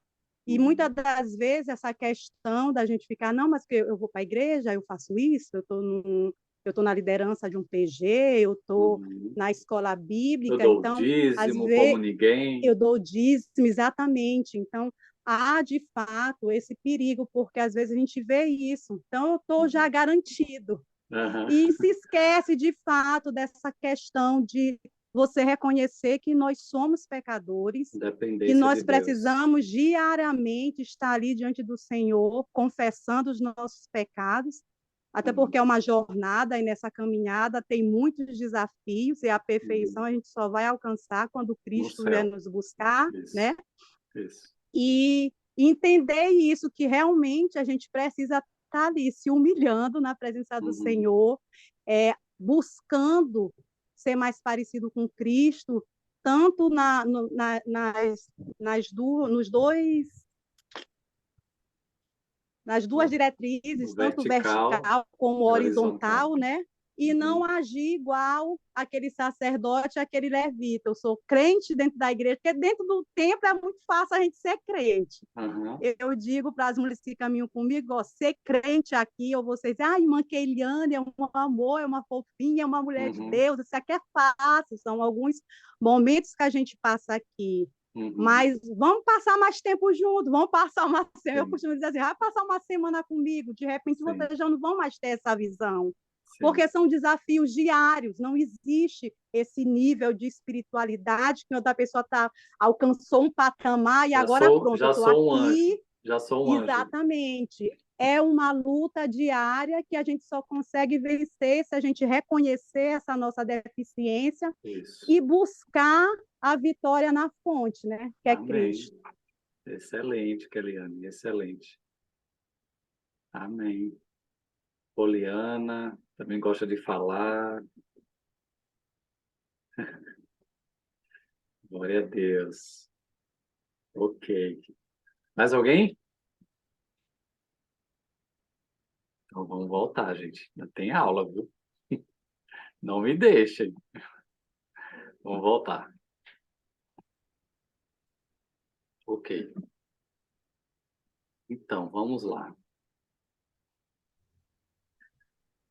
E muitas Uhum. das vezes essa questão da gente ficar, não, mas que eu vou para a igreja, eu faço isso, eu estou na liderança de um PG, eu estou Uhum. na escola Eu bíblica, dou o então, às dízimo como vezes, ninguém. eu dou dízimo, exatamente. Então, há de fato esse perigo, porque às vezes a gente vê isso. Então, eu estou já Uhum. garantido. Aham. E se esquece de fato dessa questão de você reconhecer que nós somos pecadores, que Dependência de nós Deus. precisamos diariamente estar ali diante do Senhor, confessando os nossos pecados, até porque Uhum. é uma jornada e nessa caminhada tem muitos desafios e a perfeição Uhum. a gente só vai alcançar quando No Cristo vier céu. nos buscar, Isso. né? Isso. E entender isso, que realmente a gente precisa estar ali se humilhando na presença do Uhum. Senhor, buscando ser mais parecido com Cristo, tanto nos dois, nas duas O diretrizes, tanto vertical vertical como e horizontal. horizontal, né? E não Uhum. agir igual aquele sacerdote, aquele levita. Eu sou crente dentro da igreja, porque dentro do templo é muito fácil a gente ser crente. Aham. Eu digo para as mulheres que caminham comigo, ó, ser crente aqui, ou vocês, irmã Keiliane é um amor, é uma fofinha, é uma mulher de Uhum. Deus, isso aqui é fácil, são alguns momentos que a gente passa aqui. Uhum. Mas vamos passar mais tempo juntos, vamos passar uma semana. Eu Sim. costumo dizer assim, vai passar uma semana comigo, de repente Sim. vocês já não vão mais ter essa visão. Sim. Porque são desafios diários, não existe esse nível de espiritualidade que outra pessoa alcançou um patamar e agora pronto, eu Já estou sou um anjo. aqui. Já sou um anjo. Exatamente. É uma luta diária que a gente só consegue vencer se a gente reconhecer essa nossa deficiência Isso. e buscar a vitória na fonte, né? Que é Amém. Cristo. Excelente, Keliane. Excelente. Amém. Poliana também gosta de falar. Glória a Deus. Ok. Mais alguém? Então vamos voltar, gente. Ainda tem aula, viu? Não me deixem. Vamos voltar. Ok. Então, vamos lá.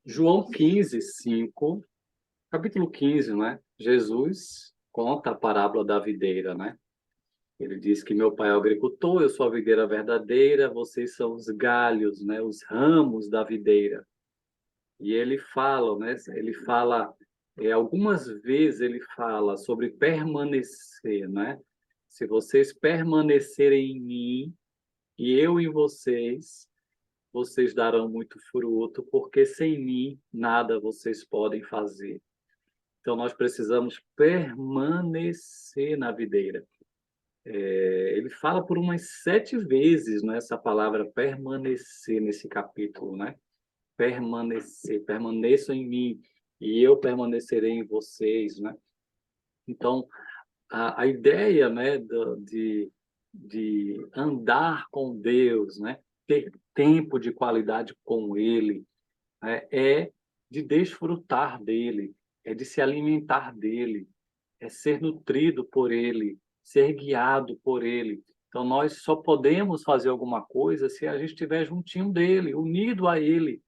João 15, 5. Capítulo 15, né? Jesus conta a parábola da videira, né? Ele diz que meu pai é o agricultor, eu sou a videira verdadeira, vocês são os galhos, né? Os ramos da videira. E ele fala, né? Ele fala, algumas vezes ele fala sobre permanecer, né? Se vocês permanecerem em mim e eu em vocês, vocês darão muito fruto, porque sem mim nada vocês podem fazer. Então nós precisamos permanecer na videira. Ele fala por umas 7 vezes, né, essa palavra permanecer nesse capítulo, né? Permanecer, permaneçam em mim e eu permanecerei em vocês, né? Então, a ideia, né, de andar com Deus, né, ter tempo de qualidade com Ele, né, é de desfrutar dele, é de se alimentar dele, é ser nutrido por ele, ser guiado por ele. Então, nós só podemos fazer alguma coisa se a gente estiver juntinho dele, unido a ele.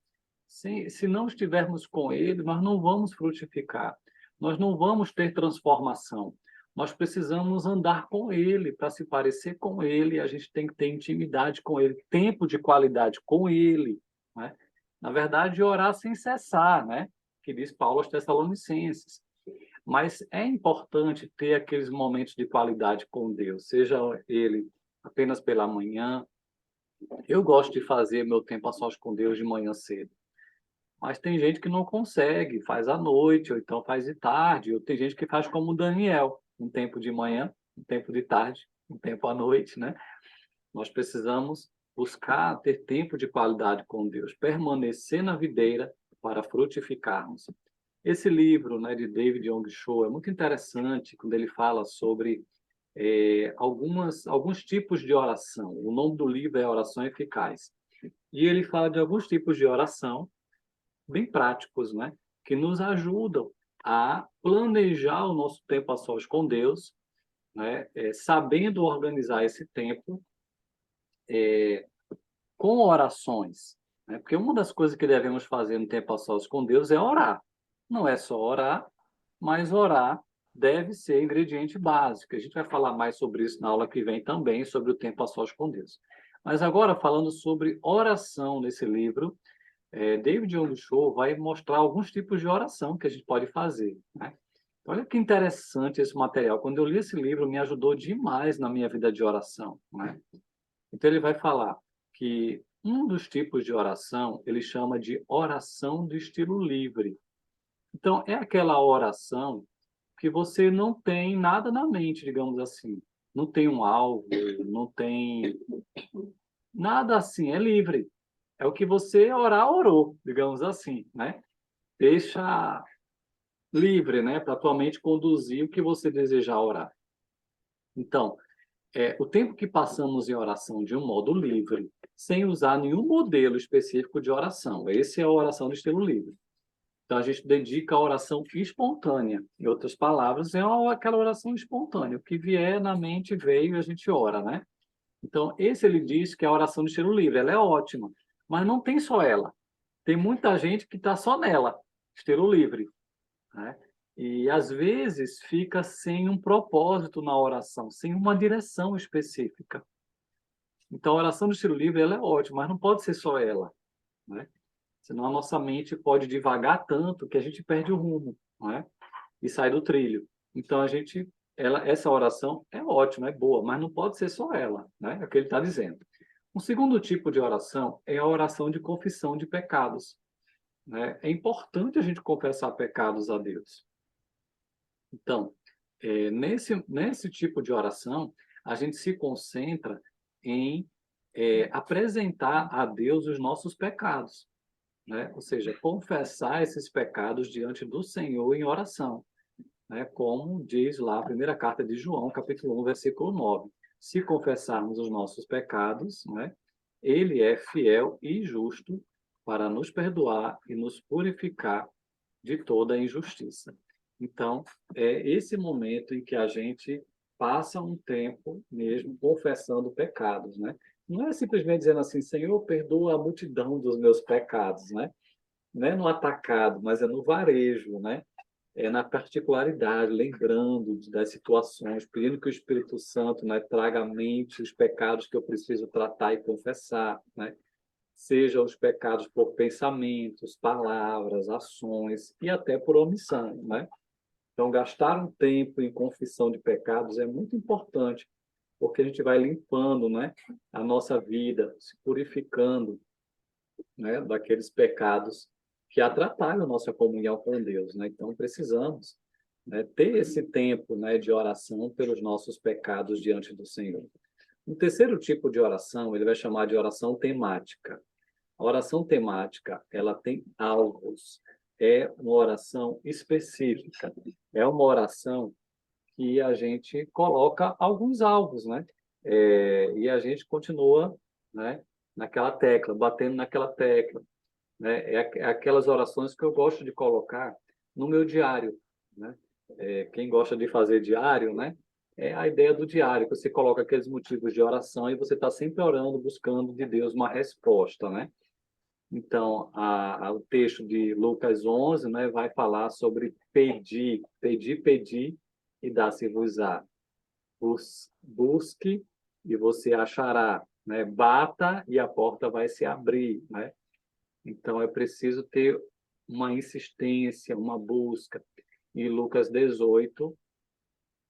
Se não estivermos com ele, nós não vamos frutificar, nós não vamos ter transformação. Nós precisamos andar com ele para se parecer com ele, a gente tem que ter intimidade com ele, tempo de qualidade com ele, né? Na verdade, orar sem cessar, né? Que diz Paulo aos Tessalonicenses. Mas é importante ter aqueles momentos de qualidade com Deus, seja ele apenas pela manhã. Eu gosto de fazer meu tempo a sós com Deus de manhã cedo. Mas tem gente que não consegue, faz à noite, ou então faz de tarde, ou tem gente que faz como o Daniel, um tempo de manhã, um tempo de tarde, um tempo à noite, né? Nós precisamos buscar ter tempo de qualidade com Deus, permanecer na videira para frutificarmos. Esse livro, né, de David Yong Cho é muito interessante quando ele fala sobre alguns tipos de oração. O nome do livro é Oração Eficaz. E ele fala de alguns tipos de oração bem práticos, né, que nos ajudam a planejar o nosso tempo a sós com Deus, né, sabendo organizar esse tempo com orações, né? Porque uma das coisas que devemos fazer no tempo a sós com Deus é orar. Não é só orar, mas orar deve ser ingrediente básico. A gente vai falar mais sobre isso na aula que vem também, sobre o tempo a sós com Deus. Mas agora, falando sobre oração nesse livro, David Yong Cho vai mostrar alguns tipos de oração que a gente pode fazer, né? Olha que interessante esse material. Quando eu li esse livro, me ajudou demais na minha vida de oração, né? Então, ele vai falar que um dos tipos de oração, ele chama de oração do estilo livre. Então, é aquela oração que você não tem nada na mente, digamos assim. Não tem um alvo, não tem nada assim, é livre. É o que você orar, orou, digamos assim, né? Deixa livre, né, para a tua mente conduzir o que você desejar orar. Então, o tempo que passamos em oração de um modo livre, sem usar nenhum modelo específico de oração. Esse é a oração do estilo livre. Então, a gente dedica a oração espontânea. Em outras palavras, é aquela oração espontânea. O que vier na mente veio e a gente ora, né? Então, esse ele diz que é a oração do estilo livre. Ela é ótima, mas não tem só ela. Tem muita gente que está só nela, estilo livre, né? E, às vezes, fica sem um propósito na oração, sem uma direção específica. Então, a oração do estilo livre ela é ótima, mas não pode ser só ela, né? Senão a nossa mente pode divagar tanto que a gente perde o rumo, né? E sai do trilho. Então, essa oração é ótima, é boa, mas não pode ser só ela, né? É o que ele está dizendo. Um segundo tipo de oração é a oração de confissão de pecados, né? É importante a gente confessar pecados a Deus. Então, nesse tipo de oração, a gente se concentra em apresentar a Deus os nossos pecados, né? Ou seja, confessar esses pecados diante do Senhor em oração, né? Como diz lá a primeira carta de João, capítulo 1, versículo 9. Se confessarmos os nossos pecados, né? Ele é fiel e justo para nos perdoar e nos purificar de toda a injustiça. Então, é esse momento em que a gente passa um tempo mesmo confessando pecados, né? Não é simplesmente dizendo assim, Senhor, perdoa a multidão dos meus pecados, né? Não é no atacado, mas é no varejo, né? É na particularidade, lembrando das situações, pedindo que o Espírito Santo, né, traga à mente os pecados que eu preciso tratar e confessar, né? Seja os pecados por pensamentos, palavras, ações e até por omissão, né? Então, gastar um tempo em confissão de pecados é muito importante, porque a gente vai limpando, né, a nossa vida, se purificando, né, daqueles pecados que atrapalham a nossa comunhão com Deus, né? Então, precisamos, né, ter esse tempo, né, de oração pelos nossos pecados diante do Senhor. Um terceiro tipo de oração, ele vai chamar de oração temática. A oração temática, ela tem alvos. É uma oração específica. É uma oração que a gente coloca alguns alvos, né? E a gente continua, né, naquela tecla, batendo naquela tecla, né? É aquelas orações que eu gosto de colocar no meu diário, né? Quem gosta de fazer diário, né? É a ideia do diário, que você coloca aqueles motivos de oração e você está sempre orando, buscando de Deus uma resposta, né? Então, o texto de Lucas 11, né, vai falar sobre pedir, pedir, pedir e dá-se-vos-á. Busque e você achará, né? Bata e a porta vai se abrir, né? Então, é preciso ter uma insistência, uma busca. Em Lucas 18,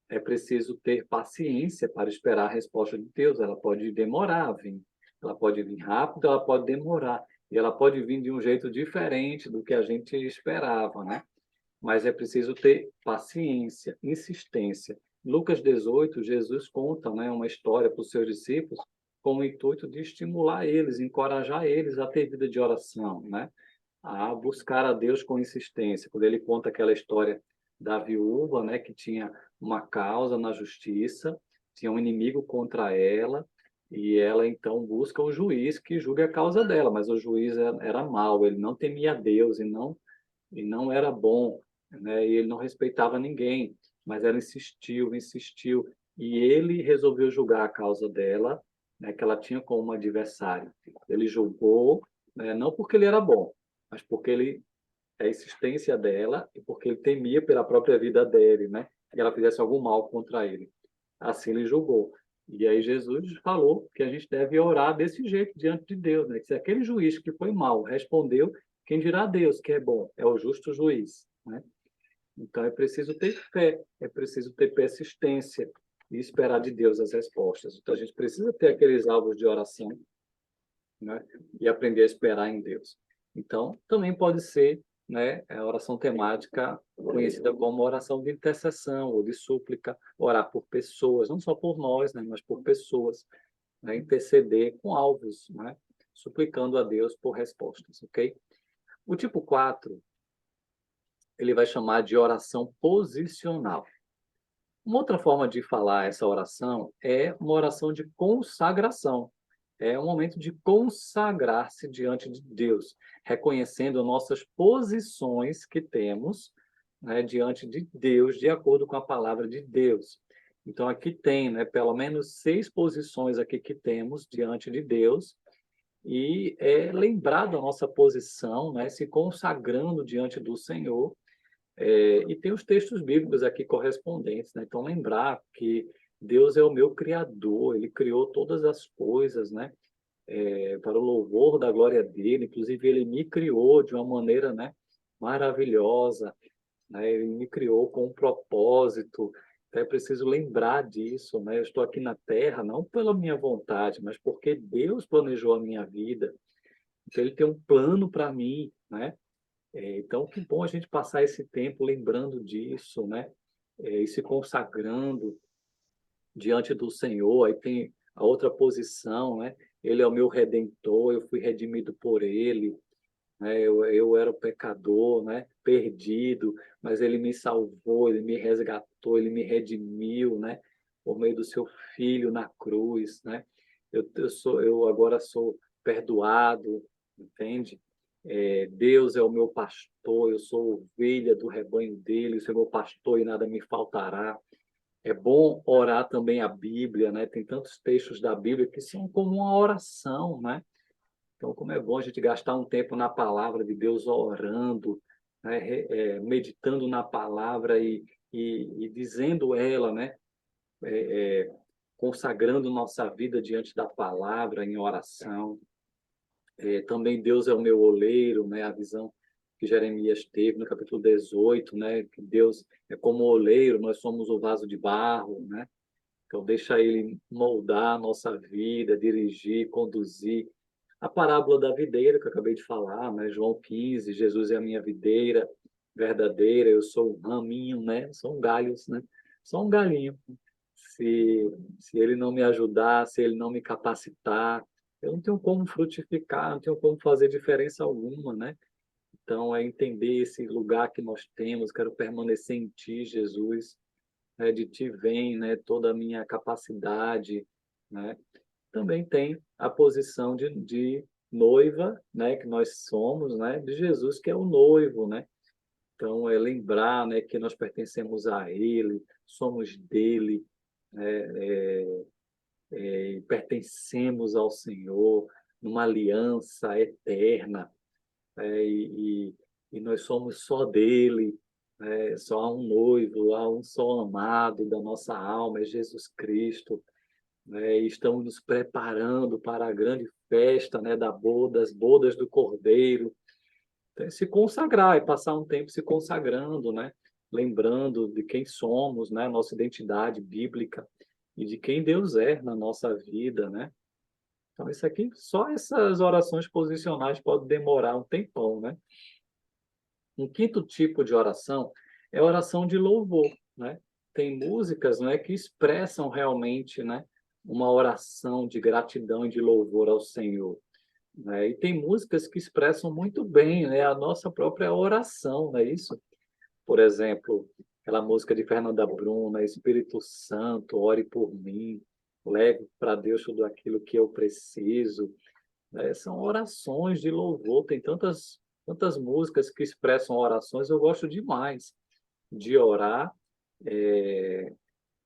é preciso ter paciência para esperar a resposta de Deus. Ela pode demorar a vir. Ela pode vir rápido, ela pode demorar. E ela pode vir de um jeito diferente do que a gente esperava, né? Mas é preciso ter paciência, insistência. Lucas 18, Jesus conta, né, uma história para os seus discípulos com o intuito de estimular eles, encorajar eles a ter vida de oração, né? A buscar a Deus com insistência. Quando ele conta aquela história da viúva, né, que tinha uma causa na justiça, tinha um inimigo contra ela, e ela então busca o juiz que julgue a causa dela, mas o juiz era mau, ele não temia Deus e não era bom, né, e ele não respeitava ninguém, mas ela insistiu, insistiu, e ele resolveu julgar a causa dela, né, que ela tinha como adversário. Ele julgou, né, não porque ele era bom, mas porque ele a existência dela e porque ele temia pela própria vida dele, né? Que ela fizesse algum mal contra ele. Assim ele julgou. E aí Jesus falou que a gente deve orar desse jeito diante de Deus, né? Que se aquele juiz que foi mal respondeu, quem dirá Deus que é bom? É o justo juiz, né? Então é preciso ter fé, é preciso ter persistência e esperar de Deus as respostas. Então a gente precisa ter aqueles alvos de oração, né? E aprender a esperar em Deus. Então, também pode ser, né, a oração temática conhecida como oração de intercessão ou de súplica, orar por pessoas, não só por nós, né, mas por pessoas, né, interceder com alvos, né, suplicando a Deus por respostas, ok? O tipo 4, ele vai chamar de oração posicional. Uma outra forma de falar essa oração é uma oração de consagração. É um momento de consagrar-se diante de Deus, reconhecendo nossas posições que temos, né, diante de Deus, de acordo com a palavra de Deus. Então, aqui tem, né, pelo menos 6 posições aqui que temos diante de Deus, e é lembrar da nossa posição, né, se consagrando diante do Senhor, e tem os textos bíblicos aqui correspondentes, né? Então, lembrar que Deus é o meu Criador, Ele criou todas as coisas, né? Para o louvor da glória dele, inclusive Ele me criou de uma maneira, né, maravilhosa, né? Ele me criou com um propósito, então é preciso lembrar disso, né? Eu estou aqui na Terra não pela minha vontade, mas porque Deus planejou a minha vida, então Ele tem um plano para mim, né? Então, que bom a gente passar esse tempo lembrando disso, né? E se consagrando diante do Senhor. Aí tem a outra posição, né? Ele é o meu redentor, eu fui redimido por ele, né? Eu era o pecador, né? Perdido, mas ele me salvou, ele me resgatou, ele me redimiu, né? Por meio do seu filho na cruz, né? Eu agora sou perdoado, entende? Deus é o meu pastor, eu sou ovelha do rebanho dele, o Senhor é meu pastor e nada me faltará. É bom orar também a Bíblia, né? Tem tantos textos da Bíblia que são como uma oração, né? Então, como é bom a gente gastar um tempo na palavra de Deus, orando, né? Meditando na palavra e dizendo ela, né? Consagrando nossa vida diante da palavra em oração. Também Deus é o meu oleiro, né? A visão que Jeremias teve no capítulo 18, né? Que Deus é como oleiro, nós somos o vaso de barro, né? Então, deixa ele moldar a nossa vida, dirigir, conduzir. A parábola da videira, que eu acabei de falar, né? João 15, Jesus é a minha videira verdadeira, eu sou um raminho, né? São galhos, né? Sou um galinho. Se, se ele não me ajudar, se ele não me capacitar, eu não tenho como frutificar, não tenho como fazer diferença alguma, né? Então, é entender esse lugar que nós temos, quero permanecer em Ti, Jesus, né? De Ti vem, né? Toda a minha capacidade, né? Também tem a posição de noiva, né? Que nós somos, né? De Jesus, que é o noivo, né? Então, é lembrar, né? Que nós pertencemos a Ele, somos dele, né? E pertencemos ao Senhor numa aliança eterna, né? E nós somos só dele, né? Só há um noivo, há um só amado da nossa alma, é Jesus Cristo, né? E estamos nos preparando para a grande festa, né? Das bodas do Cordeiro. Então, se consagrar e passar um tempo se consagrando, né? Lembrando de quem somos, né? Nossa identidade bíblica e de quem Deus é na nossa vida, né? Então, isso aqui, só essas orações posicionais pode demorar um tempão, né? Um quinto tipo de oração é a oração de louvor, né? Tem músicas, né, que expressam realmente, né, uma oração de gratidão e de louvor ao Senhor, né? E tem músicas que expressam muito bem, né, a nossa própria oração, não é isso? Por exemplo, aquela música de Fernanda Bruna, Espírito Santo, ore por mim, leve para Deus tudo aquilo que eu preciso, né? São orações de louvor, tem tantas músicas que expressam orações, eu gosto demais de orar é,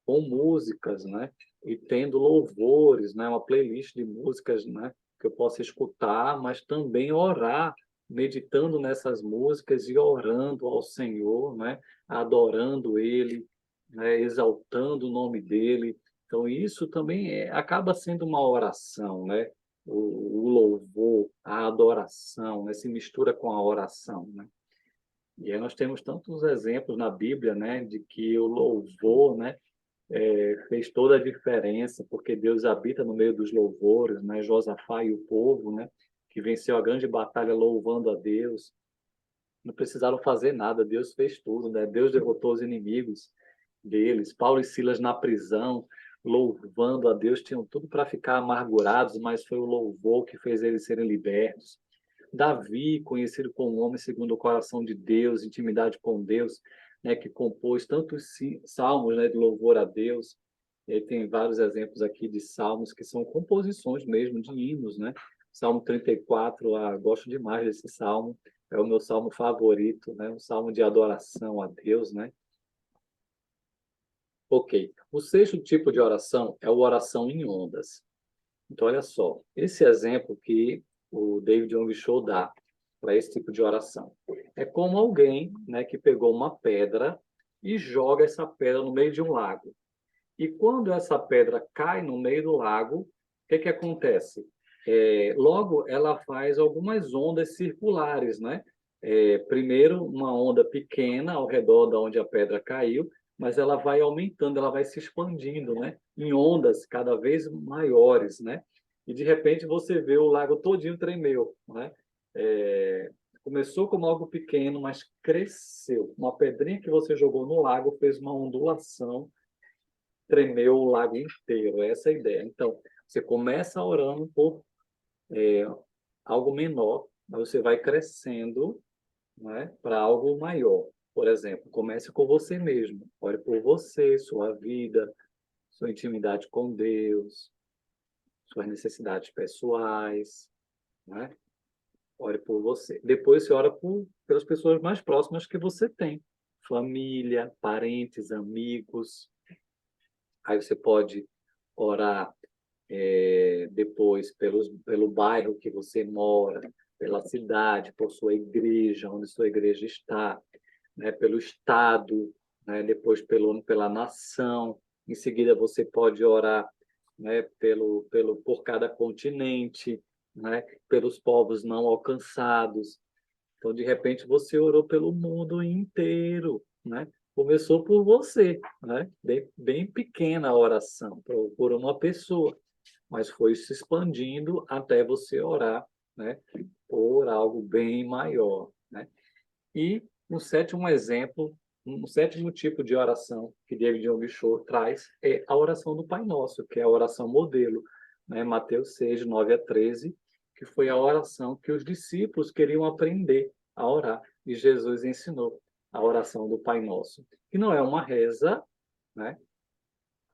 com músicas, né? E tendo louvores, né? Uma playlist de músicas, né? Que eu possa escutar, mas também orar, meditando nessas músicas e orando ao Senhor, né? Adorando Ele, né? Exaltando o nome dele. Então, isso também acaba sendo uma oração, né? O louvor, a adoração, né? Se mistura com a oração, né? E aí nós temos tantos exemplos na Bíblia, né? De que o louvor, né? Fez toda a diferença, porque Deus habita no meio dos louvores, né? Josafá e o povo, né? Que venceu a grande batalha louvando a Deus. Não precisaram fazer nada, Deus fez tudo, né? Deus derrotou os inimigos deles. Paulo e Silas na prisão, louvando a Deus, tinham tudo para ficar amargurados, mas foi o louvor que fez eles serem libertos. Davi, conhecido como homem segundo o coração de Deus, intimidade com Deus, né, que compôs tantos salmos, né, de louvor a Deus. Ele tem vários exemplos aqui de salmos que são composições mesmo de hinos, né? Salmo 34, gosto demais desse salmo, é o meu salmo favorito, né? Um salmo de adoração a Deus, né? Ok. O sexto tipo de oração é a oração em ondas. Então, olha só, esse exemplo que o David Young Cho dá para esse tipo de oração é como alguém, né, que pegou uma pedra e joga essa pedra no meio de um lago. E quando essa pedra cai no meio do lago, o que acontece? Logo, ela faz algumas ondas circulares, né? Primeiro, uma onda pequena ao redor de onde a pedra caiu, mas ela vai aumentando, ela vai se expandindo, né? Em ondas cada vez maiores, né? E de repente você vê o lago todinho tremeu, né? Começou como algo pequeno, mas cresceu. Uma pedrinha que você jogou no lago fez uma ondulação, tremeu o lago inteiro. Essa é a ideia. Então, Você começa orando por algo menor, mas você vai crescendo, né, para algo maior. Por exemplo, comece com você mesmo. Ore por você, sua vida, sua intimidade com Deus, suas necessidades pessoais, né? Ore por você. Depois você ora pelas pessoas mais próximas que você tem. Família, parentes, amigos. Aí você pode orar depois pelo bairro que você mora, pela cidade, por sua igreja, onde sua igreja está, né? Pelo estado, né? Depois pela nação. Em seguida você pode orar, né? Por cada continente, né? Pelos povos não alcançados. Então, de repente, você orou pelo mundo inteiro, né? Começou por você, né? Bem pequena a oração, por uma pessoa, mas foi se expandindo até você orar, né? Por algo bem maior, né? E um sétimo exemplo, um sétimo tipo de oração que David Yong Cho traz é a oração do Pai Nosso, que é a oração modelo, né? Mateus 6, 9 a 13, que foi a oração que os discípulos queriam aprender a orar. E Jesus ensinou a oração do Pai Nosso, que não é uma reza, né?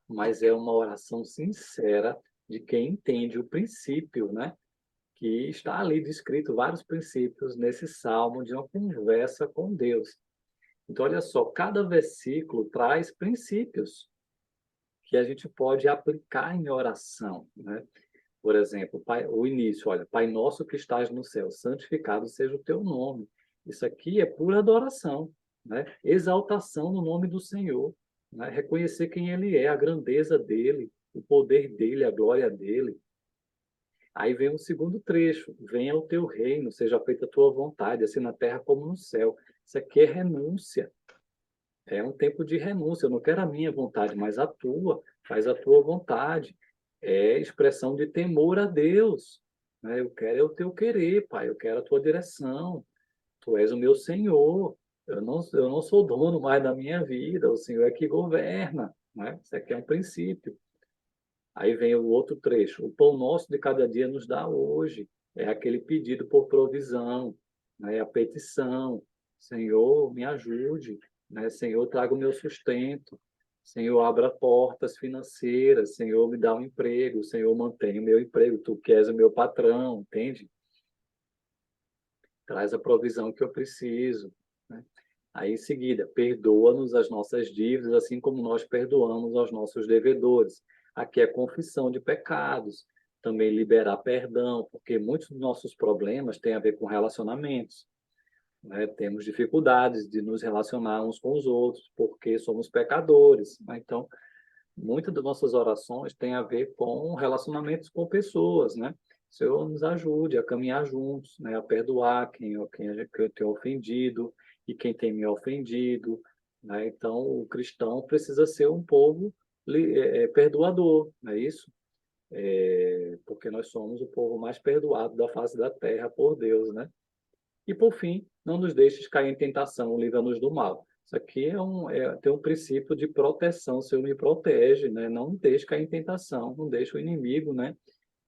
Mas é uma oração sincera de quem entende o princípio, né? Que está ali descrito vários princípios nesse salmo de uma conversa com Deus. Então, olha só, cada versículo traz princípios que a gente pode aplicar em oração, né? Por exemplo, o início, olha, Pai nosso que estás no céu, santificado seja o teu nome. Isso aqui é pura adoração, né? Exaltação no nome do Senhor, né? Reconhecer quem Ele é, a grandeza dele, o poder dele, a glória dele. Aí vem o segundo trecho: venha o teu reino, seja feita a tua vontade, assim na terra como no céu. Isso aqui é renúncia. É um tempo de renúncia. Eu não quero a minha vontade, mas a tua. Faz a tua vontade. É expressão de temor a Deus, né? Eu quero é o teu querer, Pai. Eu quero a tua direção. Tu és o meu Senhor. Eu não sou dono mais da minha vida. O Senhor é que governa, né? Isso aqui é um princípio. Aí vem o outro trecho: o pão nosso de cada dia nos dá hoje. É aquele pedido por provisão, né? A petição: Senhor, me ajude, né? Senhor, traga o meu sustento. Senhor, abra portas financeiras. Senhor, me dá um emprego. Senhor, mantenha o meu emprego. Tu que és o meu patrão, entende? Traz a provisão que eu preciso, né? Aí, em seguida, perdoa-nos as nossas dívidas, assim como nós perdoamos aos nossos devedores. Aqui é confissão de pecados, também liberar perdão, porque muitos dos nossos problemas têm a ver com relacionamentos, né? Temos dificuldades de nos relacionar uns com os outros, porque somos pecadores, né? Então, muitas das nossas orações têm a ver com relacionamentos com pessoas, né? O Senhor nos ajude a caminhar juntos, né? A perdoar quem eu tenho ofendido e quem tem me ofendido, né? Então, o cristão precisa ser um povo perdoador, não é isso? Porque nós somos o povo mais perdoado da face da terra por Deus, né? E, por fim, não nos deixes cair em tentação, livra-nos do mal. Isso aqui tem um princípio de proteção. O Senhor me protege, né? Não me deixe cair em tentação, não deixe o inimigo, né,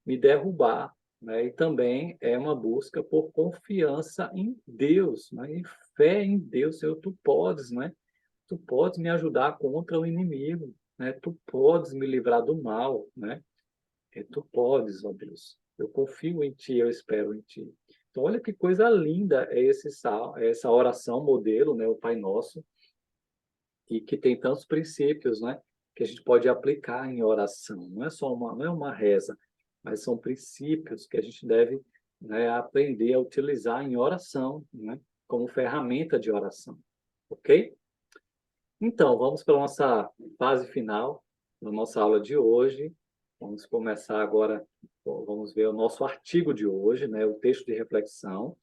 me derrubar, né? E também é uma busca por confiança em Deus, né? E fé em Deus. Senhor, tu podes, né? Tu podes me ajudar contra o inimigo, né? Tu podes me livrar do mal, né? Tu podes, ó Deus. Eu confio em Ti, eu espero em Ti. Então, olha que coisa linda é essa oração modelo, né? O Pai Nosso, e que tem tantos princípios, né? Que a gente pode aplicar em oração. Não é uma reza, mas são princípios que a gente deve, né, aprender a utilizar em oração, né? Como ferramenta de oração. Ok? Então, vamos para a nossa fase final da nossa aula de hoje. Vamos começar agora, vamos ver o nosso artigo de hoje, né? O texto de reflexão.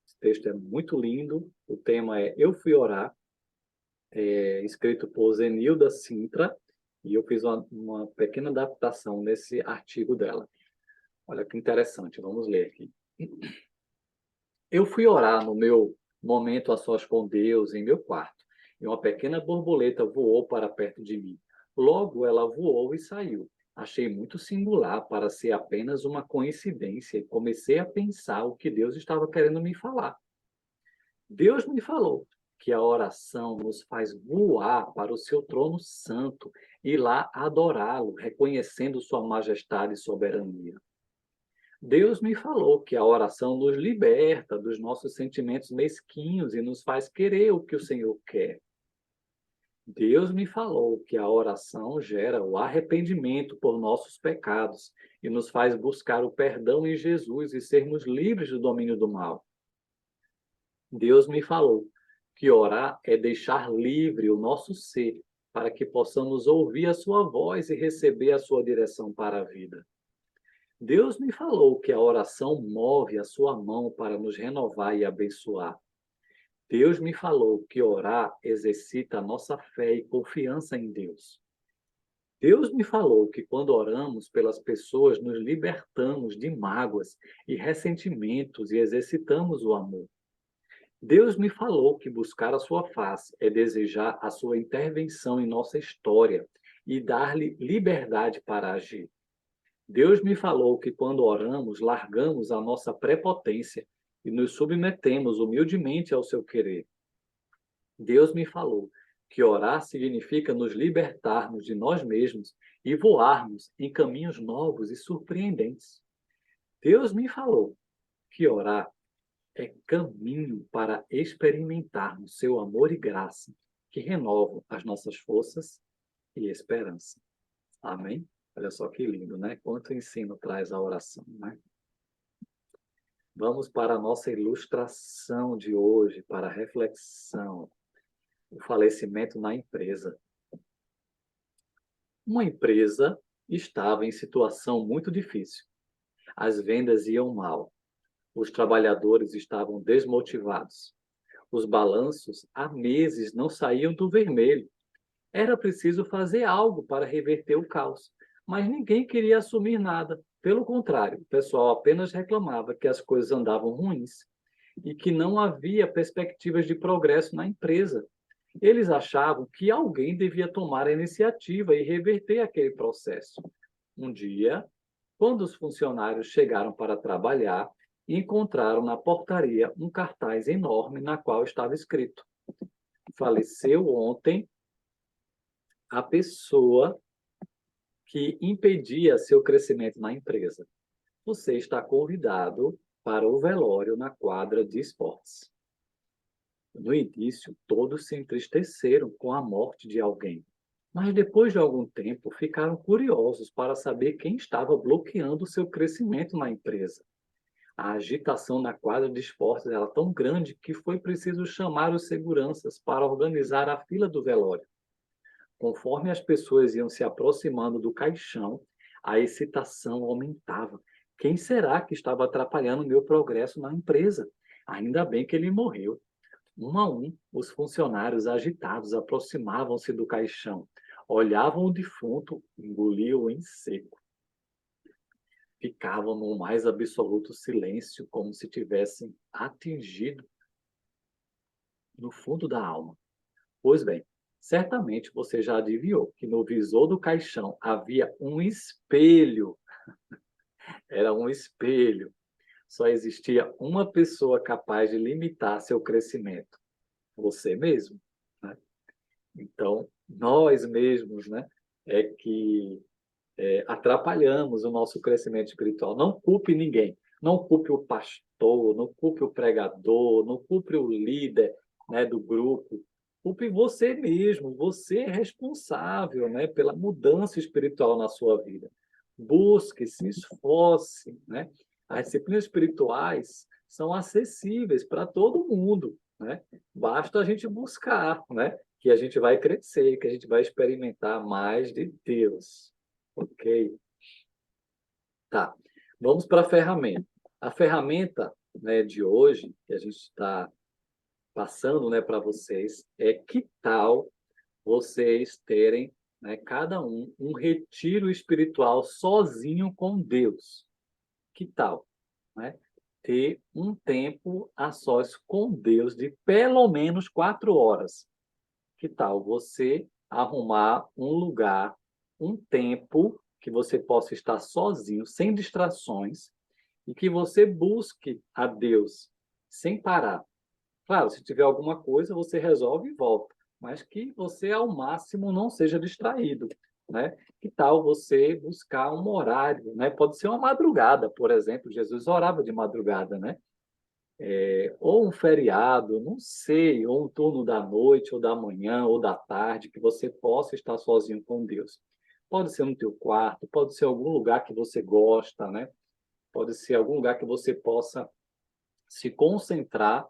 Esse texto é muito lindo. O tema é Eu Fui Orar, escrito por Zenilda Sintra, e eu fiz uma pequena adaptação nesse artigo dela. Olha que interessante, vamos ler aqui. Eu fui orar no meu momento a sós com Deus em meu quarto, e uma pequena borboleta voou para perto de mim. Logo ela voou e saiu. Achei muito singular para ser apenas uma coincidência e comecei a pensar o que Deus estava querendo me falar. Deus me falou que a oração nos faz voar para o seu trono santo e lá adorá-lo, reconhecendo sua majestade e soberania. Deus me falou que a oração nos liberta dos nossos sentimentos mesquinhos e nos faz querer o que o Senhor quer. Deus me falou que a oração gera o arrependimento por nossos pecados e nos faz buscar o perdão em Jesus e sermos livres do domínio do mal. Deus me falou que orar é deixar livre o nosso ser para que possamos ouvir a sua voz e receber a sua direção para a vida. Deus me falou que a oração move a sua mão para nos renovar e abençoar. Deus me falou que orar exercita a nossa fé e confiança em Deus. Deus me falou que quando oramos pelas pessoas, nos libertamos de mágoas e ressentimentos e exercitamos o amor. Deus me falou que buscar a sua face é desejar a sua intervenção em nossa história e dar-lhe liberdade para agir. Deus me falou que quando oramos, largamos a nossa prepotência e nos submetemos humildemente ao seu querer. Deus me falou que orar significa nos libertarmos de nós mesmos e voarmos em caminhos novos e surpreendentes. Deus me falou que orar é caminho para experimentarmos seu amor e graça, que renovam as nossas forças e esperança. Amém? Olha só que lindo, né? Quanto ensino traz a oração, né? Vamos para a nossa ilustração de hoje, para a reflexão. O falecimento na empresa. Uma empresa estava em situação muito difícil. As vendas iam mal. Os trabalhadores estavam desmotivados. Os balanços há meses não saíam do vermelho. Era preciso fazer algo para reverter o caos, mas ninguém queria assumir nada. Pelo contrário, o pessoal apenas reclamava que as coisas andavam ruins e que não havia perspectivas de progresso na empresa. Eles achavam que alguém devia tomar a iniciativa e reverter aquele processo. Um dia, quando os funcionários chegaram para trabalhar, encontraram na portaria um cartaz enorme na qual estava escrito: faleceu ontem a pessoa que impedia seu crescimento na empresa. Você está convidado para o velório na quadra de esportes. No início, todos se entristeceram com a morte de alguém, mas depois de algum tempo ficaram curiosos para saber quem estava bloqueando seu crescimento na empresa. A agitação na quadra de esportes era tão grande que foi preciso chamar os seguranças para organizar a fila do velório. Conforme as pessoas iam se aproximando do caixão, a excitação aumentava. Quem será que estava atrapalhando o meu progresso na empresa? Ainda bem que ele morreu. Um a um, os funcionários agitados aproximavam-se do caixão, olhavam o defunto, engoliam em seco. Ficavam no mais absoluto silêncio, como se tivessem atingido no fundo da alma. Pois bem, certamente você já adivinhou que no visor do caixão havia um espelho. Era um espelho. Só existia uma pessoa capaz de limitar seu crescimento: você mesmo, né? Então, nós mesmos, né, é que atrapalhamos o nosso crescimento espiritual. Não culpe ninguém. Não culpe o pastor, não culpe o pregador, não culpe o líder, né, do grupo. Culpe você mesmo. Você é responsável, né, pela mudança espiritual na sua vida. Busque, se esforce, né? As disciplinas espirituais são acessíveis para todo mundo, né? Basta a gente buscar, né, que a gente vai crescer, que a gente vai experimentar mais de Deus. Ok? Tá. Vamos para a ferramenta. A ferramenta, né, de hoje, que a gente está passando, né, para vocês, é que tal vocês terem, né, cada um retiro espiritual sozinho com Deus? Que tal, né, ter um tempo a sós com Deus de pelo menos 4 horas? Que tal você arrumar um lugar, um tempo que você possa estar sozinho, sem distrações, e que você busque a Deus sem parar. Claro, se tiver alguma coisa, você resolve e volta, mas que você, ao máximo, não seja distraído, né? Que tal você buscar um horário, né? Pode ser uma madrugada, por exemplo. Jesus orava de madrugada, né? Ou um feriado, não sei, ou um turno da noite, ou da manhã, ou da tarde, que você possa estar sozinho com Deus. Pode ser no teu quarto, pode ser algum lugar que você gosta, né? Pode ser algum lugar que você possa se concentrar,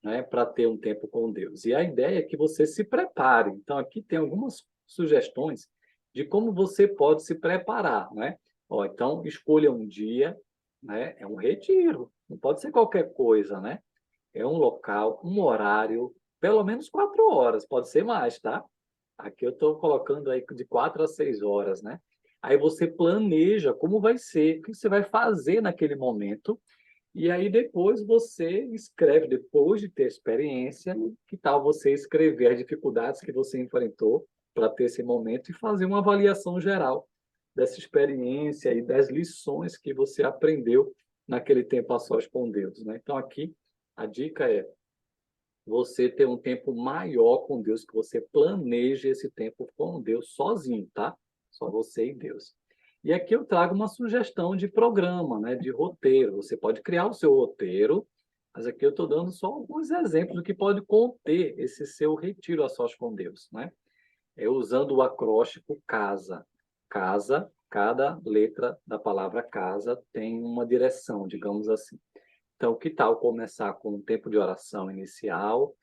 né, para ter um tempo com Deus. E a ideia é que você se prepare. Então, aqui tem algumas sugestões de como você pode se preparar, né? Ó, então, escolha um dia, né? É um retiro, não pode ser qualquer coisa, né? É um local, um horário, pelo menos 4 horas, pode ser mais, tá? Aqui eu estou colocando aí de 4 a 6 horas, né? Aí você planeja como vai ser, o que você vai fazer naquele momento, e aí depois você escreve, depois de ter experiência, que tal você escrever as dificuldades que você enfrentou para ter esse momento e fazer uma avaliação geral dessa experiência e das lições que você aprendeu naquele tempo a sós com Deus, né? Então aqui a dica é você ter um tempo maior com Deus, que você planeje esse tempo com Deus sozinho, tá? Só você e Deus. E aqui eu trago uma sugestão de programa, né, de roteiro. Você pode criar o seu roteiro, mas aqui eu estou dando só alguns exemplos do que pode conter esse seu retiro a sós com Deus, né? Usando o acróstico CASA. CASA, cada letra da palavra casa tem uma direção, digamos assim. Então, que tal começar com um tempo de oração inicial?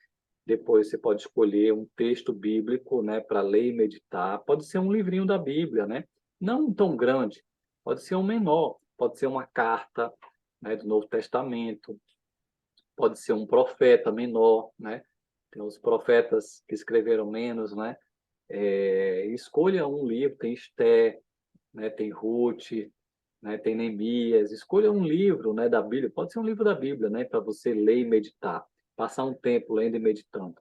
Depois você pode escolher um texto bíblico, né, para ler e meditar. Pode ser um livrinho da Bíblia, né? Não tão grande. Pode ser um menor. Pode ser uma carta, né, do Novo Testamento. Pode ser um profeta menor, né? Tem os profetas que escreveram menos, né? Escolha um livro. Tem Esté, né? Tem Ruth, né? Tem Neemias. Escolha um livro, né, da Bíblia. Pode ser um livro da Bíblia, né, para você ler e meditar. Passar um tempo lendo e meditando.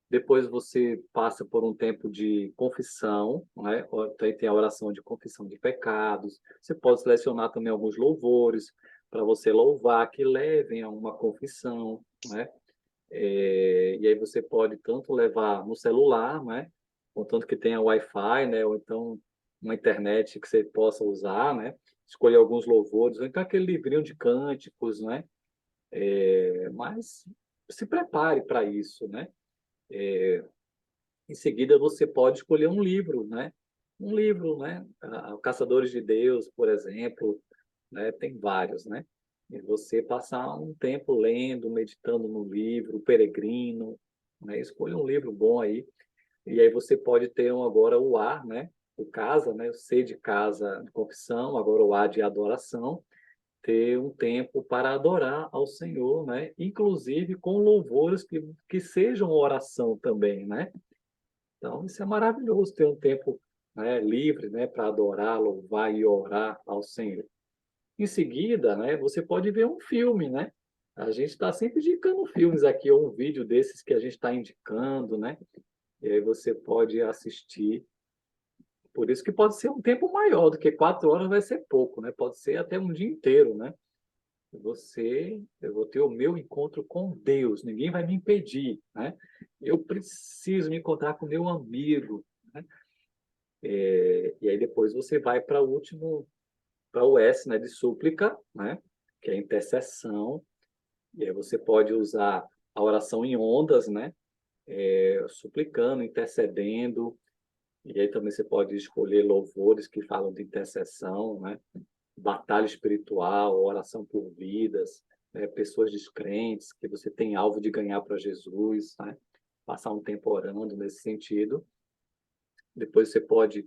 Depois você passa por um tempo de confissão, né? Tem a oração de confissão de pecados. Você pode selecionar também alguns louvores para você louvar, que levem a uma confissão, né? E aí você pode tanto levar no celular, né? Contanto que tenha Wi-Fi, né? Ou então uma internet que você possa usar, né? Escolher alguns louvores, ou então aquele livrinho de cânticos, né? Mas se prepare para isso, né? Em seguida, você pode escolher um livro, né? Um livro, né? Caçadores de Deus, por exemplo, né? Tem vários, né? E você passar um tempo lendo, meditando no livro, O Peregrino, né? Escolha um livro bom aí. E aí você pode ter agora o A, né? O casa, né? O C de casa de confissão, agora o A de adoração. Ter um tempo para adorar ao Senhor, né? Inclusive com louvores que sejam oração também, né? Então, isso é maravilhoso, ter um tempo, né, livre, né, para adorar, louvar e orar ao Senhor. Em seguida, né, você pode ver um filme, né? A gente está sempre indicando filmes aqui, ou um vídeo desses que a gente está indicando, né? E aí você pode assistir. Por isso que pode ser um tempo maior do que 4 horas, vai ser pouco, né? Pode ser até um dia inteiro, né? Eu vou ter o meu encontro com Deus, ninguém vai me impedir, né? Eu preciso me encontrar com meu amigo, né? E aí depois você vai para o último, para o S, né, de súplica, né? Que é a intercessão. E aí você pode usar a oração em ondas, né? Suplicando, intercedendo. E aí também você pode escolher louvores que falam de intercessão, né? Batalha espiritual, oração por vidas, né? Pessoas descrentes que você tem alvo de ganhar para Jesus, né? Passar um tempo orando nesse sentido. Depois você pode,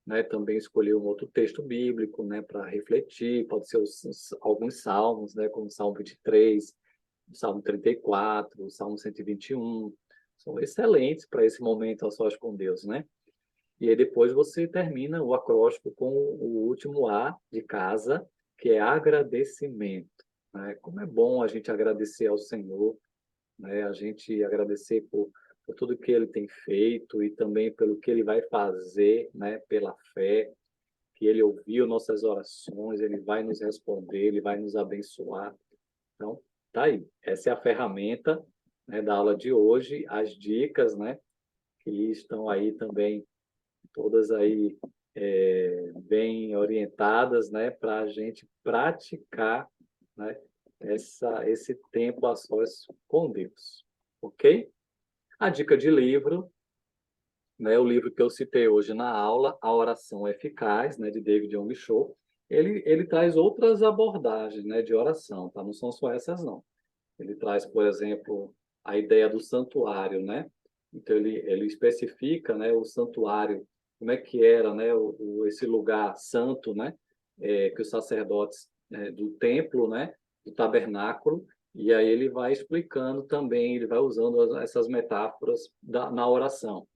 né, também escolher um outro texto bíblico, né, para refletir. Pode ser alguns salmos, né, como o Salmo 23, o Salmo 34, o Salmo 121. São excelentes para esse momento a sós com Deus, né? E aí depois você termina o acróstico com o último A de casa, que é agradecimento, né? Como é bom a gente agradecer ao Senhor, né? A gente agradecer por tudo que Ele tem feito e também pelo que Ele vai fazer, né? Pela fé que Ele ouviu nossas orações, Ele vai nos responder, Ele vai nos abençoar. Então, tá aí. Essa é a ferramenta, né, da aula de hoje, as dicas, né, que estão aí também, todas aí bem orientadas, né, para a gente praticar, né, esse tempo a sós com Deus, ok? A dica de livro, né, o livro que eu citei hoje na aula, A Oração Eficaz, né, de David Yong Cho, ele traz outras abordagens, né, de oração, tá? Não são só essas, não. Ele traz, por exemplo, a ideia do santuário, né? Então, ele especifica, né, o santuário, como é que era, né, esse lugar santo, né, que os sacerdotes, do templo, né, do tabernáculo, e aí ele vai explicando também, ele vai usando essas metáforas na oração,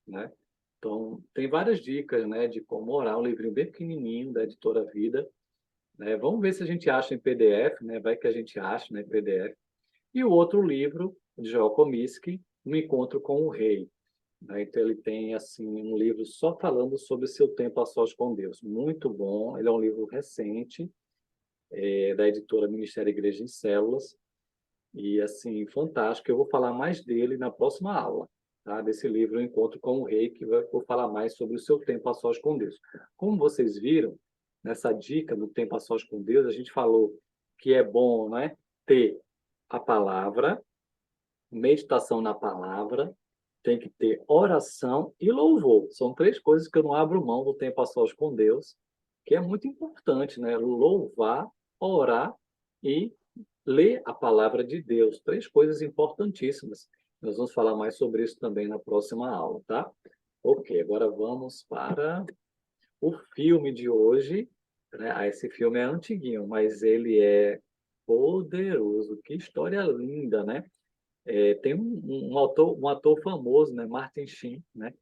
né? Então, tem várias dicas, né, de como orar, um livrinho bem pequenininho da Editora Vida, né? Vamos ver se a gente acha em PDF, né? Vai que a gente acha, né, em PDF. E o outro livro, de Joel Comiskey, Um Encontro com o Rei, né? Então, ele tem assim um livro só falando sobre o seu tempo a sós com Deus. Muito bom. Ele é um livro recente, da editora Ministério Igreja em Células. E, assim, fantástico. Eu vou falar mais dele na próxima aula, tá? Desse livro, O Encontro com o Rei, que vou falar mais sobre o seu tempo a sós com Deus. Como vocês viram, nessa dica do tempo a sós com Deus, a gente falou que é bom, né, ter a palavra, meditação na palavra, tem que ter oração e louvor. São três coisas que eu não abro mão do tempo a sós com Deus, que é muito importante, né? Louvar, orar e ler a palavra de Deus. Três coisas importantíssimas. Nós vamos falar mais sobre isso também na próxima aula, tá? Ok, agora vamos para o filme de hoje, né? Esse filme é antiguinho, mas ele é poderoso. Que história linda, né? Tem um ator famoso, né? Martin Sheen, né?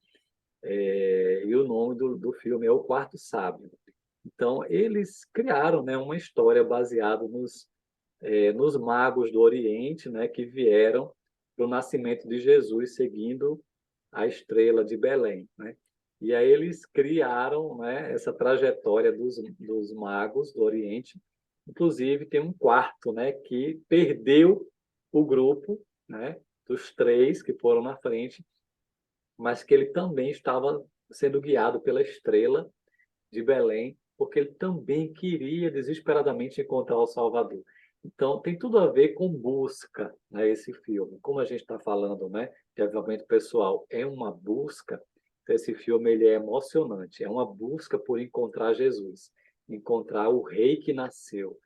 E o nome do filme é O Quarto Sábio. Então, eles criaram, né, uma história baseada nos magos do Oriente, né, que vieram para o nascimento de Jesus seguindo a estrela de Belém, né? E aí eles criaram, né, essa trajetória dos magos do Oriente. Inclusive, tem um quarto, né, que perdeu o grupo, né, dos três que foram na frente, mas que ele também estava sendo guiado pela estrela de Belém, porque ele também queria desesperadamente encontrar o Salvador. Então, tem tudo a ver com busca, né, esse filme. Como a gente está falando, né, de avivamento pessoal, é uma busca. Então, esse filme ele é emocionante. É uma busca por encontrar Jesus, encontrar o Rei que nasceu,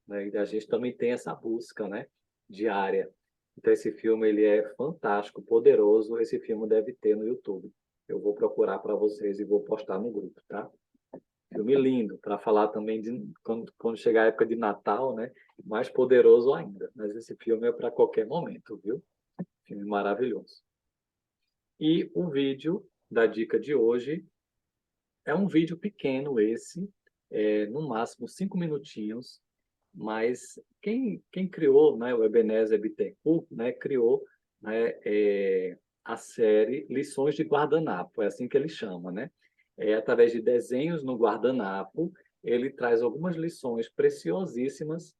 né? E a gente também tem essa busca, né, diária. Então, esse filme ele é fantástico, poderoso. Esse filme deve ter no YouTube. Eu vou procurar para vocês e vou postar no grupo, tá? Filme lindo, para falar também de quando chegar a época de Natal, né? Mais poderoso ainda. Mas esse filme é para qualquer momento, viu? Filme maravilhoso. E o vídeo da dica de hoje é um vídeo pequeno esse, no máximo 5 minutinhos, mas quem criou, né, o Ebenezer Bittencourt, né, criou, né, a série Lições de Guardanapo, é assim que ele chama, né? Através de desenhos no guardanapo, ele traz algumas lições preciosíssimas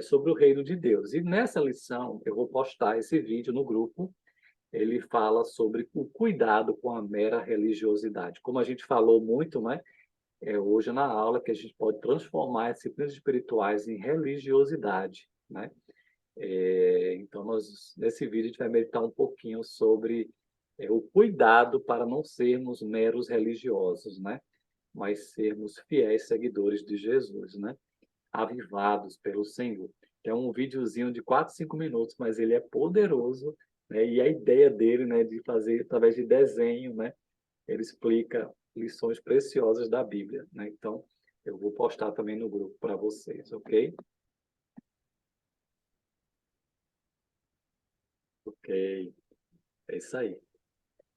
sobre o reino de Deus. E nessa lição, eu vou postar esse vídeo no grupo. Ele fala sobre o cuidado com a mera religiosidade. Como a gente falou muito, né, hoje na aula, que a gente pode transformar as disciplinas espirituais em religiosidade, né? Então, nesse vídeo, a gente vai meditar um pouquinho sobre o cuidado para não sermos meros religiosos, né? Mas sermos fiéis seguidores de Jesus, né? Avivados pelo Senhor. É um videozinho de 4, 5 minutos, mas ele é poderoso, né? E a ideia dele, né, de fazer através de desenho, né? Ele explica lições preciosas da Bíblia, né? Então, eu vou postar também no grupo para vocês, ok? Ok, é isso aí.